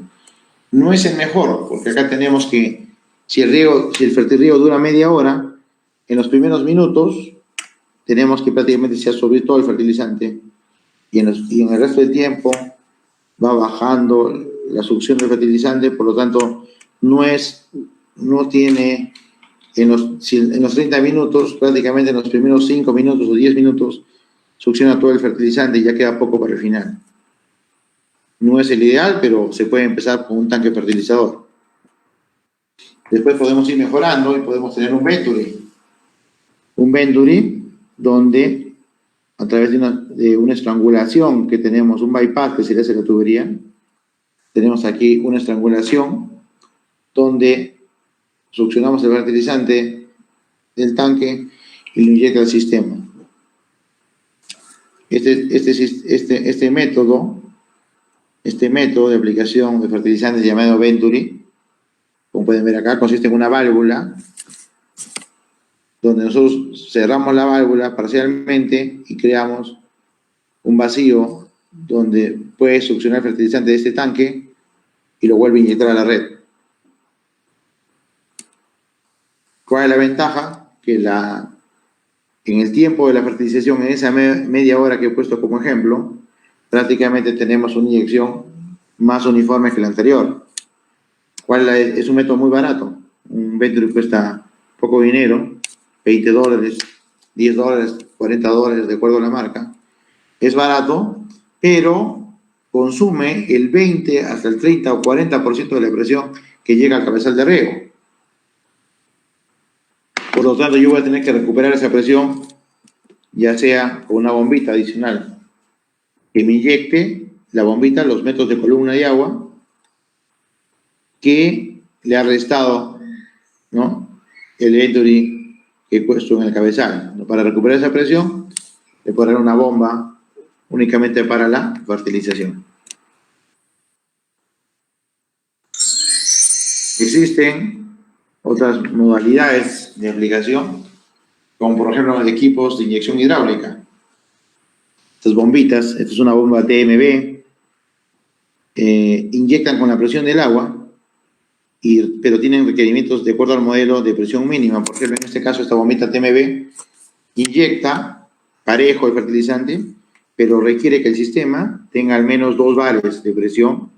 no es el mejor, porque acá tenemos que, si el fertirriego dura media hora, en los primeros minutos tenemos que prácticamente se absorber todo el fertilizante, y en el resto del tiempo va bajando la succión del fertilizante, por lo tanto no tiene, en los 30 minutos, prácticamente en los primeros 5 minutos o 10 minutos, succiona todo el fertilizante y ya queda poco para el final. No es el ideal, pero se puede empezar con un tanque fertilizador. Después podemos ir mejorando y podemos tener un Venturi. Un Venturi donde, a través de una estrangulación que tenemos, un bypass que se le hace a la tubería, tenemos aquí una estrangulación donde succionamos el fertilizante del tanque y lo inyecta al sistema. Este método de aplicación de fertilizantes llamado Venturi, como pueden ver acá, consiste en una válvula donde nosotros cerramos la válvula parcialmente y creamos un vacío donde puede succionar el fertilizante de este tanque y lo vuelve a inyectar a la red. ¿Cuál es la ventaja? Que en el tiempo de la fertilización, en esa media hora que he puesto como ejemplo, prácticamente tenemos una inyección más uniforme que la anterior. Es un método muy barato. Un Venturi cuesta poco dinero, $20, $10, $40, de acuerdo a la marca. Es barato, pero consume el 20 hasta el 30 o 40% de la presión que llega al cabezal de riego. Por lo tanto, yo voy a tener que recuperar esa presión, ya sea con una bombita adicional que me inyecte la bombita, los metros de columna de agua, que le ha restado, ¿no?, el Venturi que he puesto en el cabezal. Para recuperar esa presión, le puedo dar una bomba únicamente para la fertilización. Existen otras modalidades de aplicación, como por ejemplo los equipos de inyección hidráulica. Estas bombitas, esta es una bomba TMB, inyectan con la presión del agua pero tienen requerimientos de acuerdo al modelo de presión mínima. Por ejemplo, en este caso, esta bombita TMB inyecta parejo el fertilizante, pero requiere que el sistema tenga al menos 2 bares de presión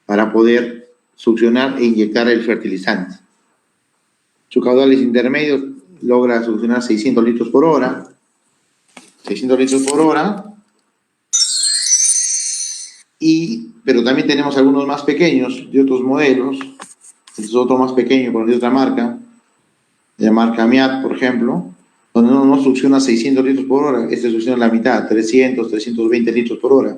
para poder succionar e inyectar el fertilizante. Su caudal es intermedio, logra succionar 600 litros por hora. 600 litros por hora. Pero también tenemos algunos más pequeños de otros modelos. Este es otro más pequeño, con de otra marca, de la marca Miat, por ejemplo, donde no succiona 600 litros por hora, este succiona la mitad, 300, 320 litros por hora.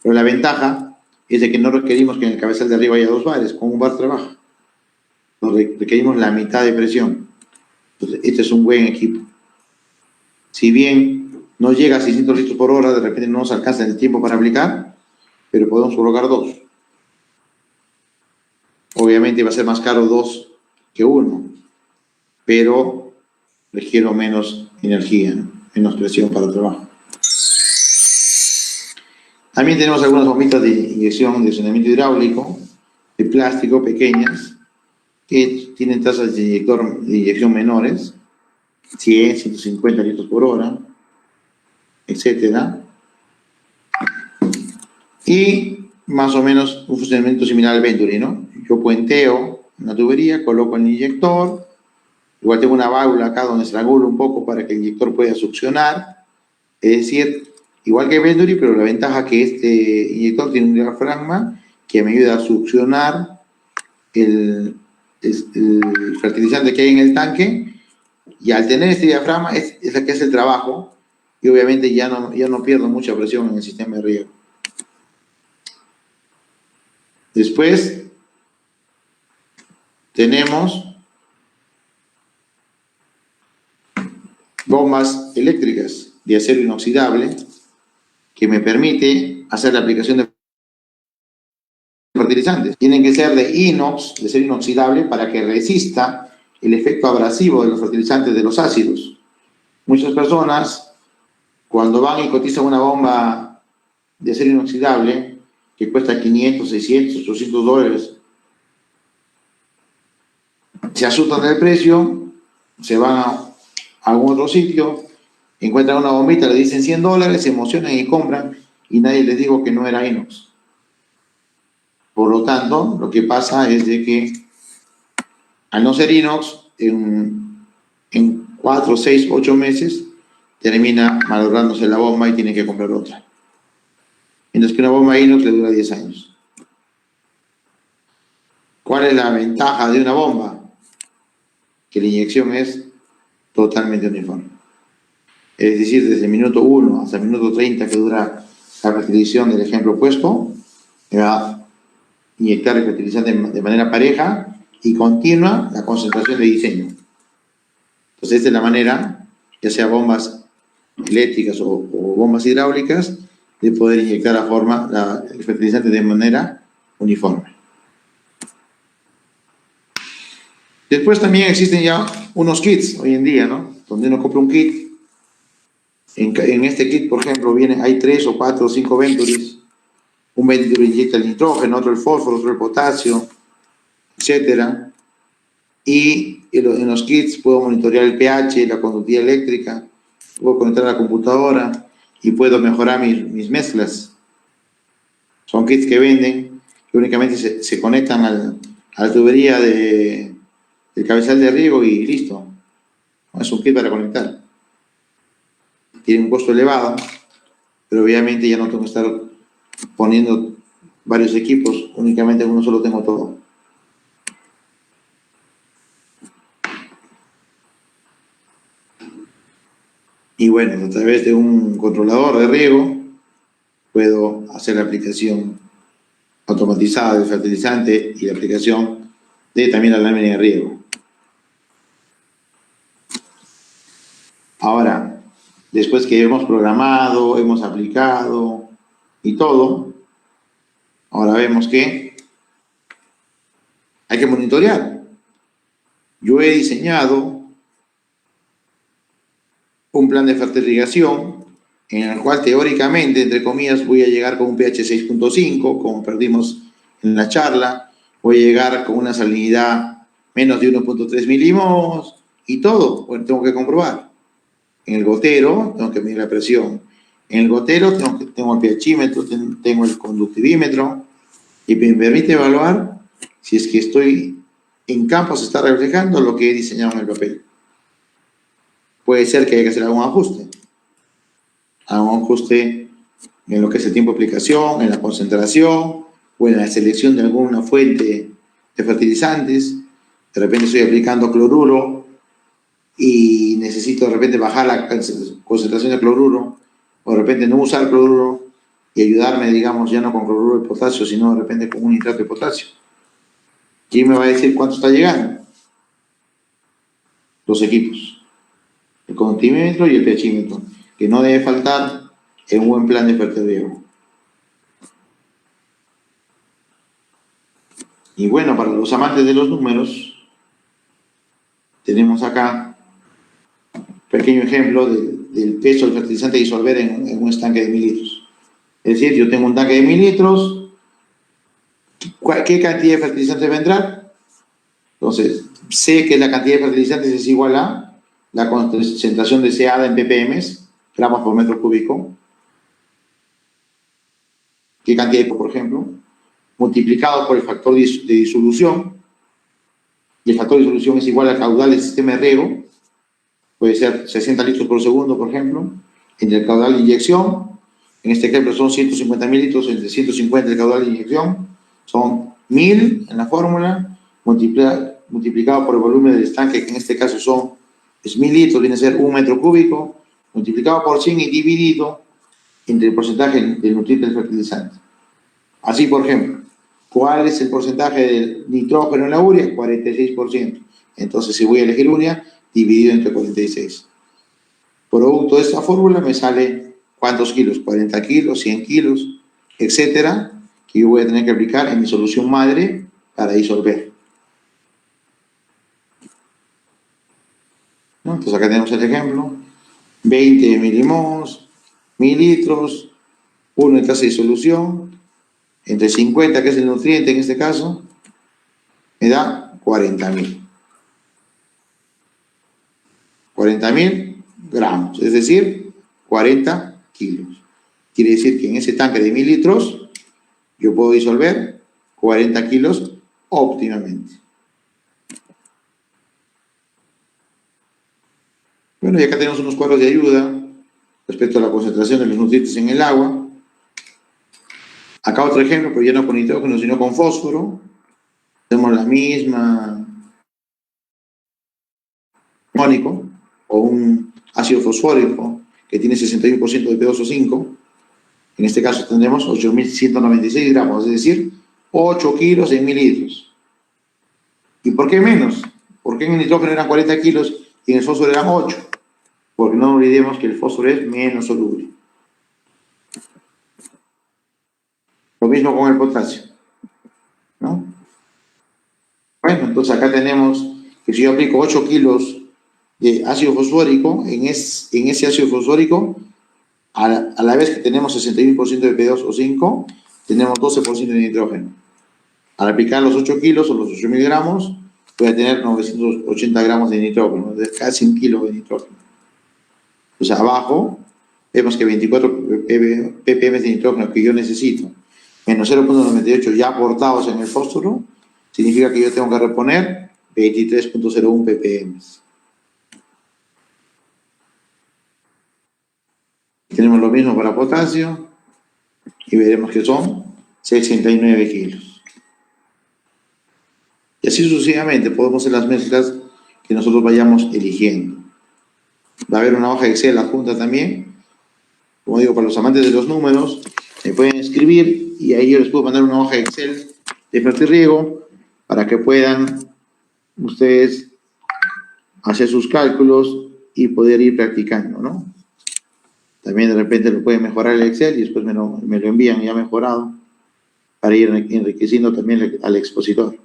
Pero la ventaja es de que no requerimos que en el cabezal de arriba haya 2 bares, con 1 bar trabaja. Requerimos la mitad de presión. Entonces, este es un buen equipo. Si bien no llega a 600 litros por hora, de repente no nos alcanza el tiempo para aplicar, pero podemos colocar 2. Obviamente va a ser más caro 2 que 1, pero requiero menos energía, menos presión para el trabajo. También tenemos algunas bombitas de inyección de funcionamiento hidráulico, de plástico, pequeñas, que tienen tasas de inyección menores, 100, 150 litros por hora, etc. Y más o menos un funcionamiento similar al Venturi, ¿no? Yo puenteo una tubería, coloco el inyector, igual tengo una válvula acá donde estrangulo un poco para que el inyector pueda succionar, es decir, igual que Venturi, pero la ventaja es que este inyector tiene un diafragma que me ayuda a succionar el fertilizante que hay en el tanque, y al tener este diafragma es la que hace el trabajo, y obviamente ya no pierdo mucha presión en el sistema de riego. Después tenemos bombas eléctricas de acero inoxidable que me permite hacer la aplicación de fertilizantes. Tienen que ser de inox, de acero inoxidable, para que resista el efecto abrasivo de los fertilizantes de los ácidos. Muchas personas, cuando van y cotizan una bomba de acero inoxidable que cuesta 500, 600, 800 dólares, se asustan del precio, se van a algún otro sitio, encuentran una bombita, le dicen 100 dólares, se emocionan y compran, y nadie les dijo que no era inox. Por lo tanto, lo que pasa es de que al no ser inox, en 4, 6, 8 meses termina malográndose la bomba y tiene que comprar otra. Mientras que una bomba inox le dura 10 años. ¿Cuál es la ventaja de una bomba? Que la inyección es totalmente uniforme. Es decir, desde el minuto 1 hasta el minuto 30 que dura la fertilización del ejemplo opuesto, me va a inyectar el fertilizante de manera pareja y continua la concentración de diseño. Entonces, esta es la manera, ya sea bombas eléctricas o bombas hidráulicas, de poder inyectar el fertilizante de manera uniforme. Después también existen ya unos kits hoy en día, ¿no? Donde uno compra un kit. En este kit, por ejemplo, hay 3 o 4 o 5 Venturis. Un Venturi inyecta el nitrógeno, otro el fósforo, otro el potasio, etc. Y en los kits puedo monitorear el pH, la conductividad eléctrica, puedo conectar a la computadora y puedo mejorar mis mezclas. Son kits que venden, que únicamente se conectan a la tubería del cabezal de riego y listo. Es un kit para conectar. Tiene un costo elevado, pero obviamente ya no tengo que estar poniendo varios equipos, únicamente en uno solo tengo todo. Y bueno, a través de un controlador de riego puedo hacer la aplicación automatizada del fertilizante y la aplicación de también la lámina de riego. Ahora, después que hemos programado, hemos aplicado y todo, ahora vemos que hay que monitorear. Yo he diseñado un plan de fertilización en el cual teóricamente, entre comillas, voy a llegar con un pH 6.5, como perdimos en la charla, voy a llegar con una salinidad menos de 1.3 milímetros y todo. Bueno, tengo que comprobar. En el gotero tengo que medir la presión. En el gotero tengo el pHímetro, tengo el conductivímetro y me permite evaluar si es que estoy en campo, se está reflejando lo que he diseñado en el papel. Puede ser que haya que hacer algún ajuste. Algún ajuste en lo que es el tiempo de aplicación, en la concentración o en la selección de alguna fuente de fertilizantes. De repente estoy aplicando cloruro y necesito de repente bajar la concentración de cloruro, o de repente no usar cloruro y ayudarme, digamos, ya no con cloruro de potasio, sino de repente con un nitrato de potasio. ¿Quién me va a decir cuánto está llegando? Los equipos, el conductímetro y el pHímetro, que no debe faltar en un buen plan de fertileo. Y bueno, para los amantes de los números, tenemos acá pequeño ejemplo del peso del fertilizante a disolver en un estanque de 1000 litros. Es decir, yo tengo un tanque de 1000 litros, ¿qué cantidad de fertilizante va a entrar? Entonces, sé que la cantidad de fertilizantes es igual a la concentración deseada en ppm, gramos por metro cúbico. ¿Qué cantidad, por ejemplo? Multiplicado por el factor de disolución, y el factor de disolución es igual al caudal del sistema de riego, puede ser 60 litros por segundo, por ejemplo, entre el caudal de inyección, en este ejemplo son 150.000 litros, entre 150 el caudal de inyección, son 1000 en la fórmula, multiplicado por el volumen del estanque, que en este caso es 1000 litros, viene a ser 1 metro cúbico, multiplicado por 100 y dividido entre el porcentaje del nutriente del fertilizante. Así, por ejemplo, ¿cuál es el porcentaje del nitrógeno en la urea? 46%. Entonces, si voy a elegir urea, dividido entre 46. Producto de esta fórmula me sale cuántos kilos, 40 kilos, 100 kilos, etcétera, que yo voy a tener que aplicar en mi solución madre para disolver. ¿No? Entonces acá tenemos el ejemplo, 20 milimols, 1000 litros, 1 en tasa de disolución, entre 50, que es el nutriente en este caso, me da 40.000. 40.000 gramos, es decir, 40 kilos. Quiere decir que en ese tanque de 1000 litros yo puedo disolver 40 kilos óptimamente. Bueno, y acá tenemos unos cuadros de ayuda respecto a la concentración de los nutrientes en el agua. Acá otro ejemplo, pero ya no con nitrógeno, sino con fósforo. Tenemos la misma armónico o un ácido fosfórico que tiene 61% de P2O5. En este caso tendremos 8.196 gramos, es decir, 8 kilos en 1000 litros. ¿Y por qué menos? ¿Por qué en el nitrógeno eran 40 kilos y en el fósforo eran 8? Porque no olvidemos que el fósforo es menos soluble. Lo mismo con el potasio, ¿no? Bueno, entonces acá tenemos que si yo aplico 8 kilos de ácido fosfórico, en ese ácido fosfórico, a la vez que tenemos 61% de P2O5, tenemos 12% de nitrógeno. Al aplicar los 8 kilos o los 8.000 gramos, voy a tener 980 gramos de nitrógeno, casi 1 kilo de nitrógeno. O sea, abajo vemos que 24 ppm de nitrógeno que yo necesito, menos 0.98 ya aportados en el fósforo, significa que yo tengo que reponer 23.01 ppm. Tenemos lo mismo para potasio y veremos que son 69 kilos. Y así sucesivamente podemos hacer las mezclas que nosotros vayamos eligiendo. Va a haber una hoja de Excel adjunta también. Como digo, para los amantes de los números, me pueden escribir y ahí yo les puedo mandar una hoja de Excel de fertirriego para que puedan ustedes hacer sus cálculos y poder ir practicando, ¿no? También de repente lo pueden mejorar el Excel y después me lo envían ya mejorado para ir enriqueciendo también al expositor.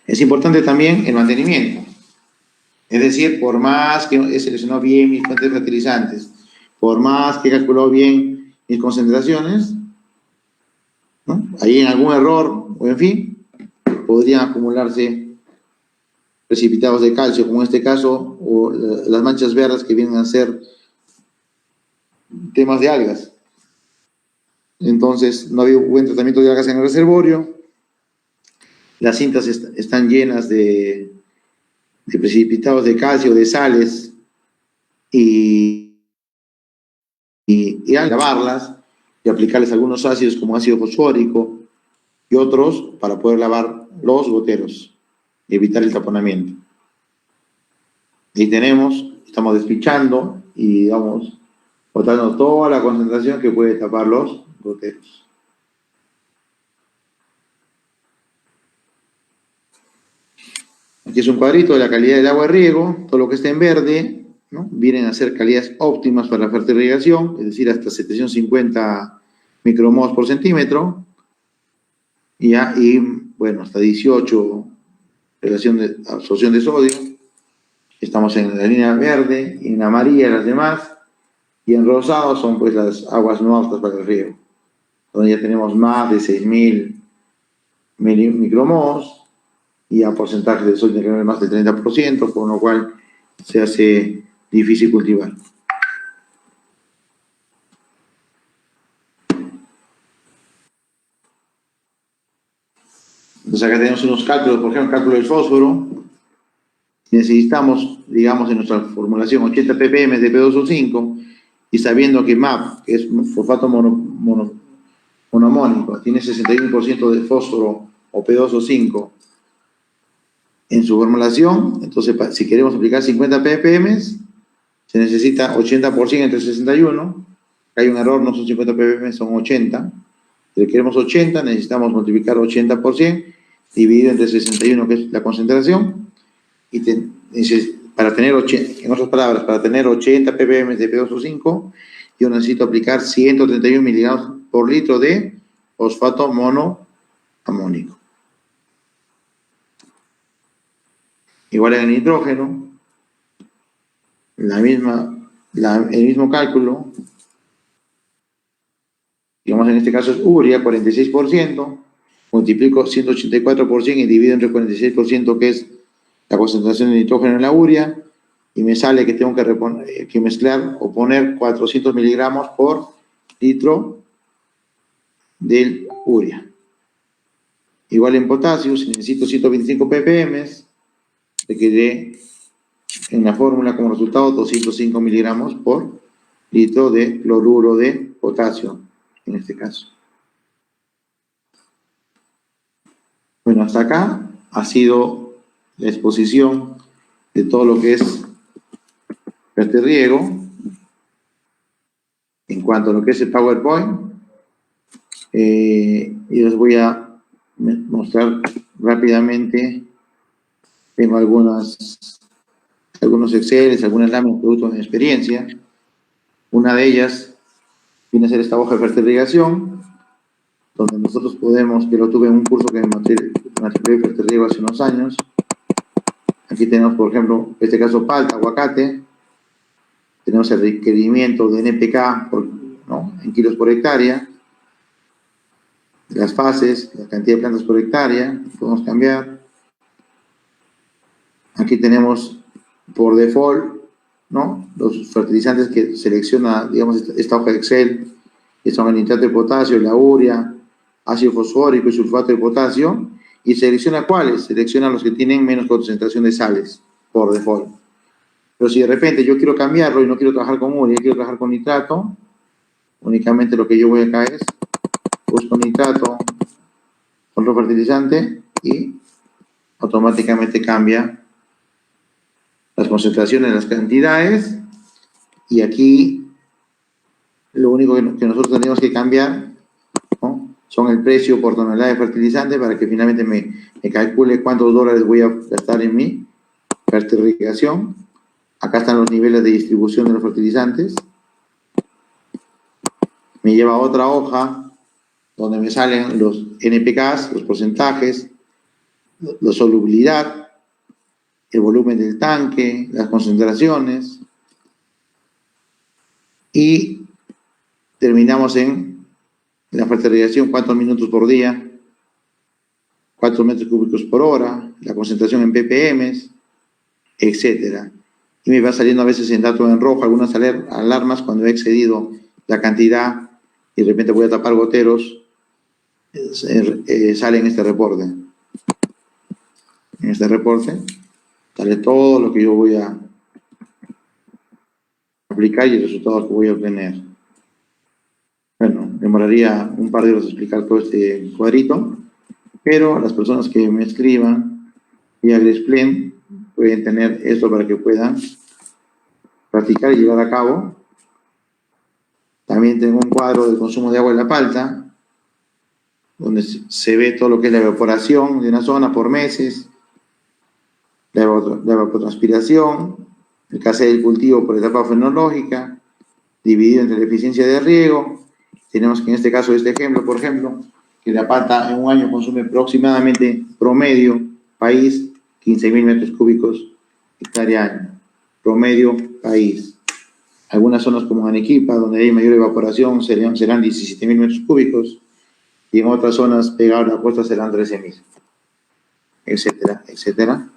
Es importante también el mantenimiento. Es decir, por más que he seleccionado bien mis fuentes fertilizantes, por más que he calculado bien mis concentraciones, ¿no? Ahí en algún error, o en fin, podrían acumularse precipitados de calcio, como en este caso, o las manchas verdes que vienen a ser temas de algas. Entonces, no había buen tratamiento de algas en el reservorio, las cintas están llenas de precipitados de calcio, de sales, y al lavarlas y aplicarles algunos ácidos como ácido fosfórico y otros para poder lavar los goteros y evitar el taponamiento. Y estamos despichando y vamos botando toda la concentración que puede tapar los goteros. Aquí es un cuadrito de la calidad del agua de riego, todo lo que está en verde, ¿no? Vienen a ser calidades óptimas para la fertirrigación, es decir, hasta 750 micromols por centímetro, y bueno, hasta 18 relación de absorción de sodio. Estamos en la línea verde, en amarilla las demás, y en rosado son pues las aguas no aptas para el riego, donde ya tenemos más de 6.000 micromols y a porcentaje de sodio de más del 30%, con lo cual se hace difícil cultivar. Entonces acá tenemos unos cálculos, por ejemplo, el cálculo del fósforo. Necesitamos, digamos, en nuestra formulación 80 ppm de P2O5, y sabiendo que MAP, que es fosfato monoamónico, tiene 61% de fósforo o P2O5 en su formulación, entonces si queremos aplicar 50 ppm, se necesita 80% entre 61, hay un error, no son 50 ppm, son 80. Si queremos 80, necesitamos multiplicar 80%, dividido entre 61, que es la concentración, y para tener, en otras palabras, para tener 80 ppm de P2O5, yo necesito aplicar 131 miligramos por litro de fosfato monoamónico. Igual en el nitrógeno, el mismo cálculo, digamos en este caso es urea, 46%, multiplico 184% y divido entre 46%, que es la concentración de nitrógeno en la urea, y me sale que tengo que mezclar o poner 400 miligramos por litro del urea. Igual en potasio, si necesito 125 ppm, requiere en la fórmula como resultado 205 miligramos por litro de cloruro de potasio, en este caso. Bueno, hasta acá ha sido la exposición de todo lo que es fertirriego. En cuanto a lo que es el PowerPoint, y les voy a mostrar rápidamente. Tengo algunos Excel, algunas láminas producto de mi experiencia. Una de ellas viene a ser esta hoja de fertirrigación, donde nosotros podemos, que lo tuve en un curso que me matriculé de fertirriego hace unos años. Aquí tenemos, por ejemplo, en este caso palta, aguacate. Tenemos el requerimiento de NPK en kilos por hectárea, las fases, la cantidad de plantas por hectárea, podemos cambiar. Aquí tenemos por default, ¿no?, los fertilizantes que selecciona, digamos, esta hoja de Excel, que son el nitrato de potasio, la urea, ácido fosfórico y sulfato de potasio, y selecciona cuáles, selecciona los que tienen menos concentración de sales, por default. Pero si de repente yo quiero cambiarlo y no quiero trabajar con urea, quiero trabajar con nitrato, únicamente lo que yo voy acá es, busco nitrato, otro fertilizante, y automáticamente cambia las concentraciones, las cantidades, y aquí lo único que nosotros tenemos que cambiar, ¿no?, son el precio por tonelada de fertilizante, para que finalmente me calcule cuántos dólares voy a gastar en mi fertirrigación. Acá están los niveles de distribución de los fertilizantes. Me lleva a otra hoja donde me salen los NPKs, los porcentajes, la solubilidad, el volumen del tanque, las concentraciones, y terminamos en la fertilización, cuántos minutos por día, 4 metros cúbicos por hora, la concentración en ppm, etcétera. Y me va saliendo a veces en dato en rojo algunas alarmas cuando he excedido la cantidad y de repente voy a tapar goteros, sale en este reporte. En este reporte sale todo lo que yo voy a aplicar y el resultado que voy a obtener. Bueno, demoraría un par de horas explicar todo este cuadrito, pero las personas que me escriban vía Gresplén pueden tener esto para que puedan practicar y llevar a cabo. También tengo un cuadro del consumo de agua en la palta, donde se ve todo lo que es la evaporación de una zona por meses, la evapotranspiración, el caserío del cultivo por etapa fenológica, dividido entre la eficiencia de riego. Tenemos que en este caso, este ejemplo, por ejemplo, que la palta en un año consume aproximadamente, promedio, país, 15.000 metros cúbicos hectárea año. Promedio, país. Algunas zonas como Arequipa, donde hay mayor evaporación, serán 17.000 metros cúbicos, y en otras zonas pegadas a la costa serán 13.000, etcétera, etcétera.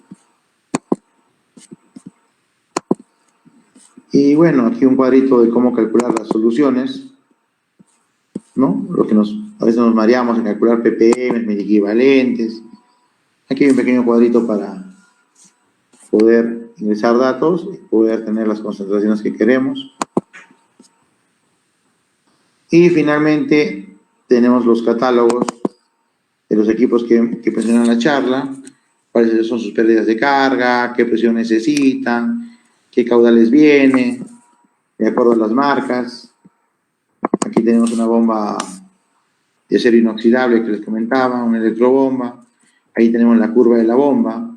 Y bueno, aquí un cuadrito de cómo calcular las soluciones, ¿no? Lo que a veces nos mareamos en calcular ppm, equivalentes. Aquí hay un pequeño cuadrito para poder ingresar datos y poder tener las concentraciones que queremos. Y finalmente tenemos los catálogos de los equipos que presionan la charla, cuáles son sus pérdidas de carga, qué presión necesitan, qué caudales viene, de acuerdo a las marcas. Aquí tenemos una bomba de acero inoxidable que les comentaba, una electrobomba. Ahí tenemos la curva de la bomba,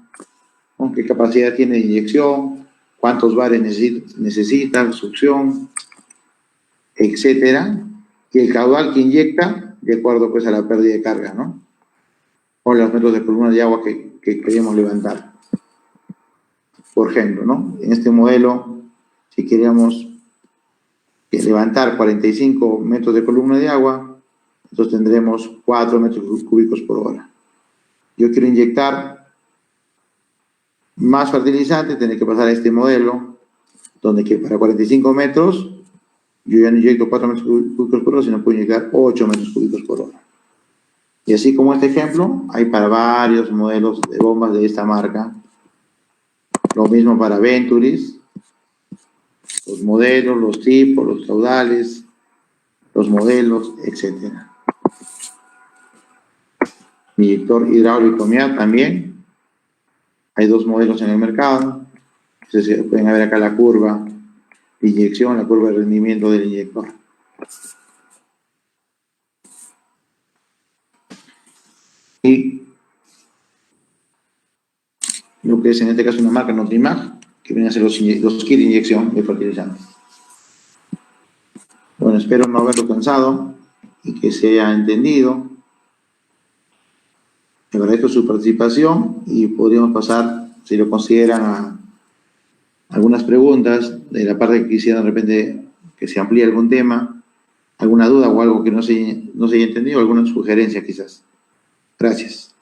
¿no? Qué capacidad tiene de inyección, cuántos bares necesita, succión, etcétera. Y el caudal que inyecta, de acuerdo pues a la pérdida de carga, ¿no? O los metros de columna de agua que queríamos levantar. Por ejemplo, ¿no? En este modelo, si queríamos levantar 45 metros de columna de agua, entonces tendremos 4 metros cúbicos por hora. Yo quiero inyectar más fertilizante, tendré que pasar a este modelo, donde que para 45 metros, yo ya no inyecto 4 metros cúbicos por hora, sino puedo inyectar 8 metros cúbicos por hora. Y así como este ejemplo, hay para varios modelos de bombas de esta marca. Lo mismo para Venturis, los modelos, los tipos, los caudales, los modelos, etc. Inyector hidráulico MIAT también. Hay 2 modelos en el mercado. Entonces pueden ver acá la curva de inyección, la curva de rendimiento del inyector. Y lo que es en este caso una marca Nutrimag, que viene a ser los kits de inyección de fertilizantes. Bueno, espero no haberlo cansado y que se haya entendido. Le agradezco su participación y podríamos pasar, si lo consideran, a algunas preguntas de la parte que quisieran de repente que se amplíe algún tema, alguna duda o algo que no se haya entendido, alguna sugerencia quizás. Gracias.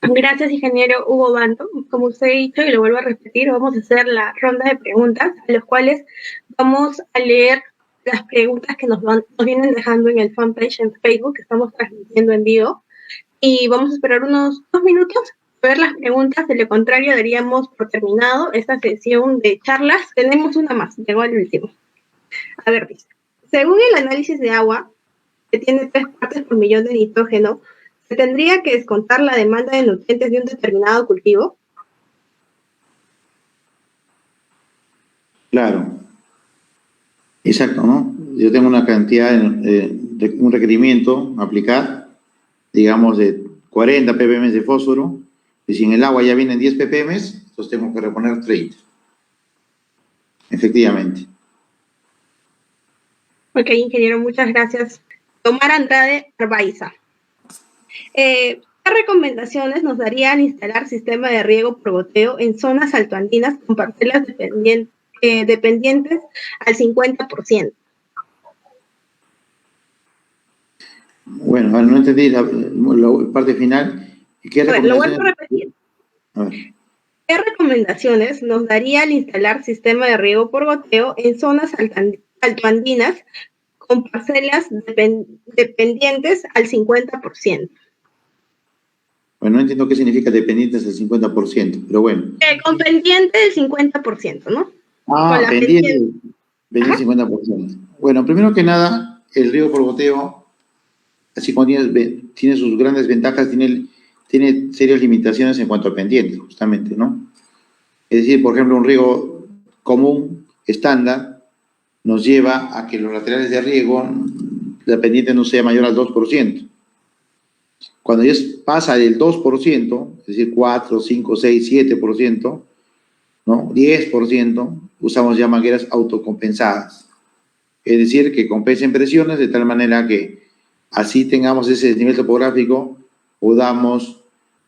Gracias, ingeniero Hugo Bando. Como usted ha dicho, y lo vuelvo a repetir, vamos a hacer la ronda de preguntas, a las cuales vamos a leer las preguntas que nos vienen dejando en el fanpage en Facebook, que estamos transmitiendo en vivo, y vamos a esperar unos 2 minutos a ver las preguntas. De lo contrario, daríamos por terminado esta sesión de charlas. Tenemos una más, llegó al último. A ver, dice, según el análisis de agua, que tiene 3 partes por millón de nitrógeno, ¿se tendría que descontar la demanda de nutrientes de un determinado cultivo? Claro. Exacto, ¿no? Yo tengo una cantidad, un requerimiento a aplicar, digamos, de 40 ppm de fósforo, y si en el agua ya vienen 10 ppm, entonces tengo que reponer 30. Efectivamente. Ok, ingeniero, muchas gracias. Tomar Andrade Arbaiza. ¿Qué recomendaciones nos darían instalar sistema de riego por goteo en zonas altoandinas con parcelas dependientes al 50%? Bueno, a ver, no entendí la parte final. ¿Qué A ver, lo vuelvo recomendaciones? a repetir. A ver. ¿Qué recomendaciones nos daría al instalar sistema de riego por goteo en zonas altoandinas con parcelas dependientes al 50%? Bueno, no entiendo qué significa dependientes del 50%, pero bueno. Con pendiente del 50%, ¿no? Con Ah, la pendiente, pendiente. pendiente Ajá. 50%. Bueno, primero que nada, el riego por goteo, así como tiene sus grandes ventajas, tiene serias limitaciones en cuanto a pendiente, justamente, ¿no? Es decir, por ejemplo, un riego común, estándar, nos lleva a que los laterales de riego, la pendiente no sea mayor al 2%. Cuando ya pasa del 2%, es decir, 4, 5, 6, 7%, ¿no? 10%, usamos ya mangueras autocompensadas. Es decir, que compensen presiones de tal manera que así tengamos ese desnivel topográfico, podamos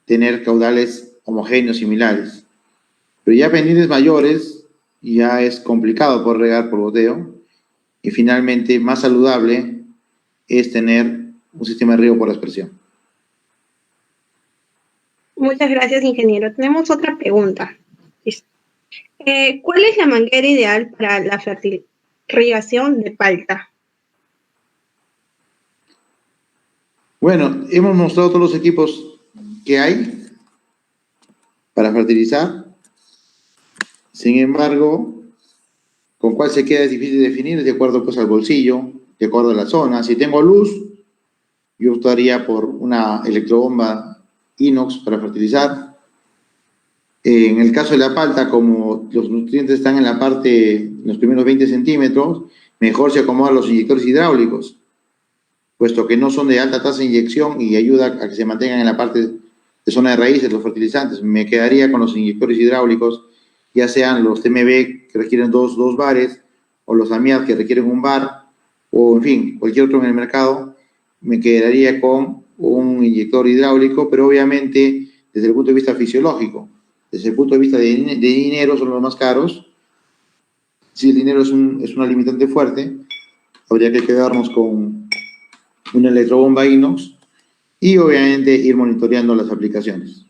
tener caudales homogéneos similares. Pero ya pendientes mayores, ya es complicado poder regar por goteo. Y finalmente, más saludable es tener un sistema de riego por aspersión. Muchas gracias, ingeniero. Tenemos otra pregunta. ¿Cuál es la manguera ideal para la fertilización de palta? Bueno, hemos mostrado todos los equipos que hay para fertilizar. Sin embargo, con cuál se queda es difícil definir, de acuerdo pues al bolsillo, de acuerdo a la zona. Si tengo luz, yo optaría por una electrobomba inox para fertilizar. En el caso de la palta, como los nutrientes están en la parte, en los primeros 20 centímetros, mejor se acomodan los inyectores hidráulicos, puesto que no son de alta tasa de inyección y ayuda a que se mantengan en la parte de zona de raíces los fertilizantes. Me quedaría con los inyectores hidráulicos, ya sean los TMB que requieren dos bares, o los AMIAD que requieren un bar, o en fin, cualquier otro en el mercado. Me quedaría con un inyector hidráulico, pero obviamente desde el punto de vista fisiológico. Desde el punto de vista de dinero son los más caros. Si el dinero es una limitante fuerte, habría que quedarnos con una electrobomba inox y obviamente ir monitoreando las aplicaciones.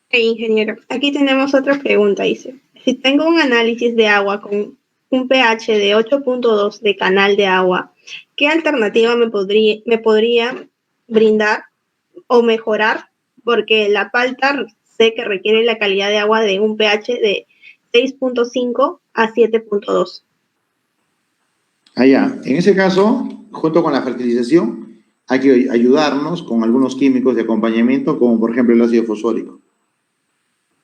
Ingeniero, aquí tenemos otra pregunta, dice. Si tengo un análisis de agua con un pH de 8.2 de canal de agua, ¿qué alternativa me podría brindar o mejorar? Porque la palta sé que requiere la calidad de agua de un pH de 6.5 a 7.2. Allá, en ese caso, junto con la fertilización, hay que ayudarnos con algunos químicos de acompañamiento, como por ejemplo el ácido fosfórico.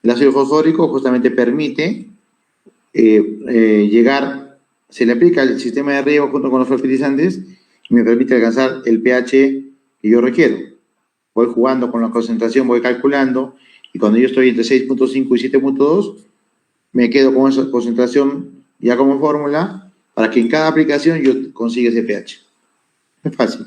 El ácido fosfórico justamente permite llegar, se le aplica el sistema de riego junto con los fertilizantes y me permite alcanzar el pH que yo requiero. Voy jugando con la concentración, voy calculando, y cuando yo estoy entre 6.5 y 7.2, me quedo con esa concentración ya como fórmula para que en cada aplicación yo consiga ese pH. Es fácil.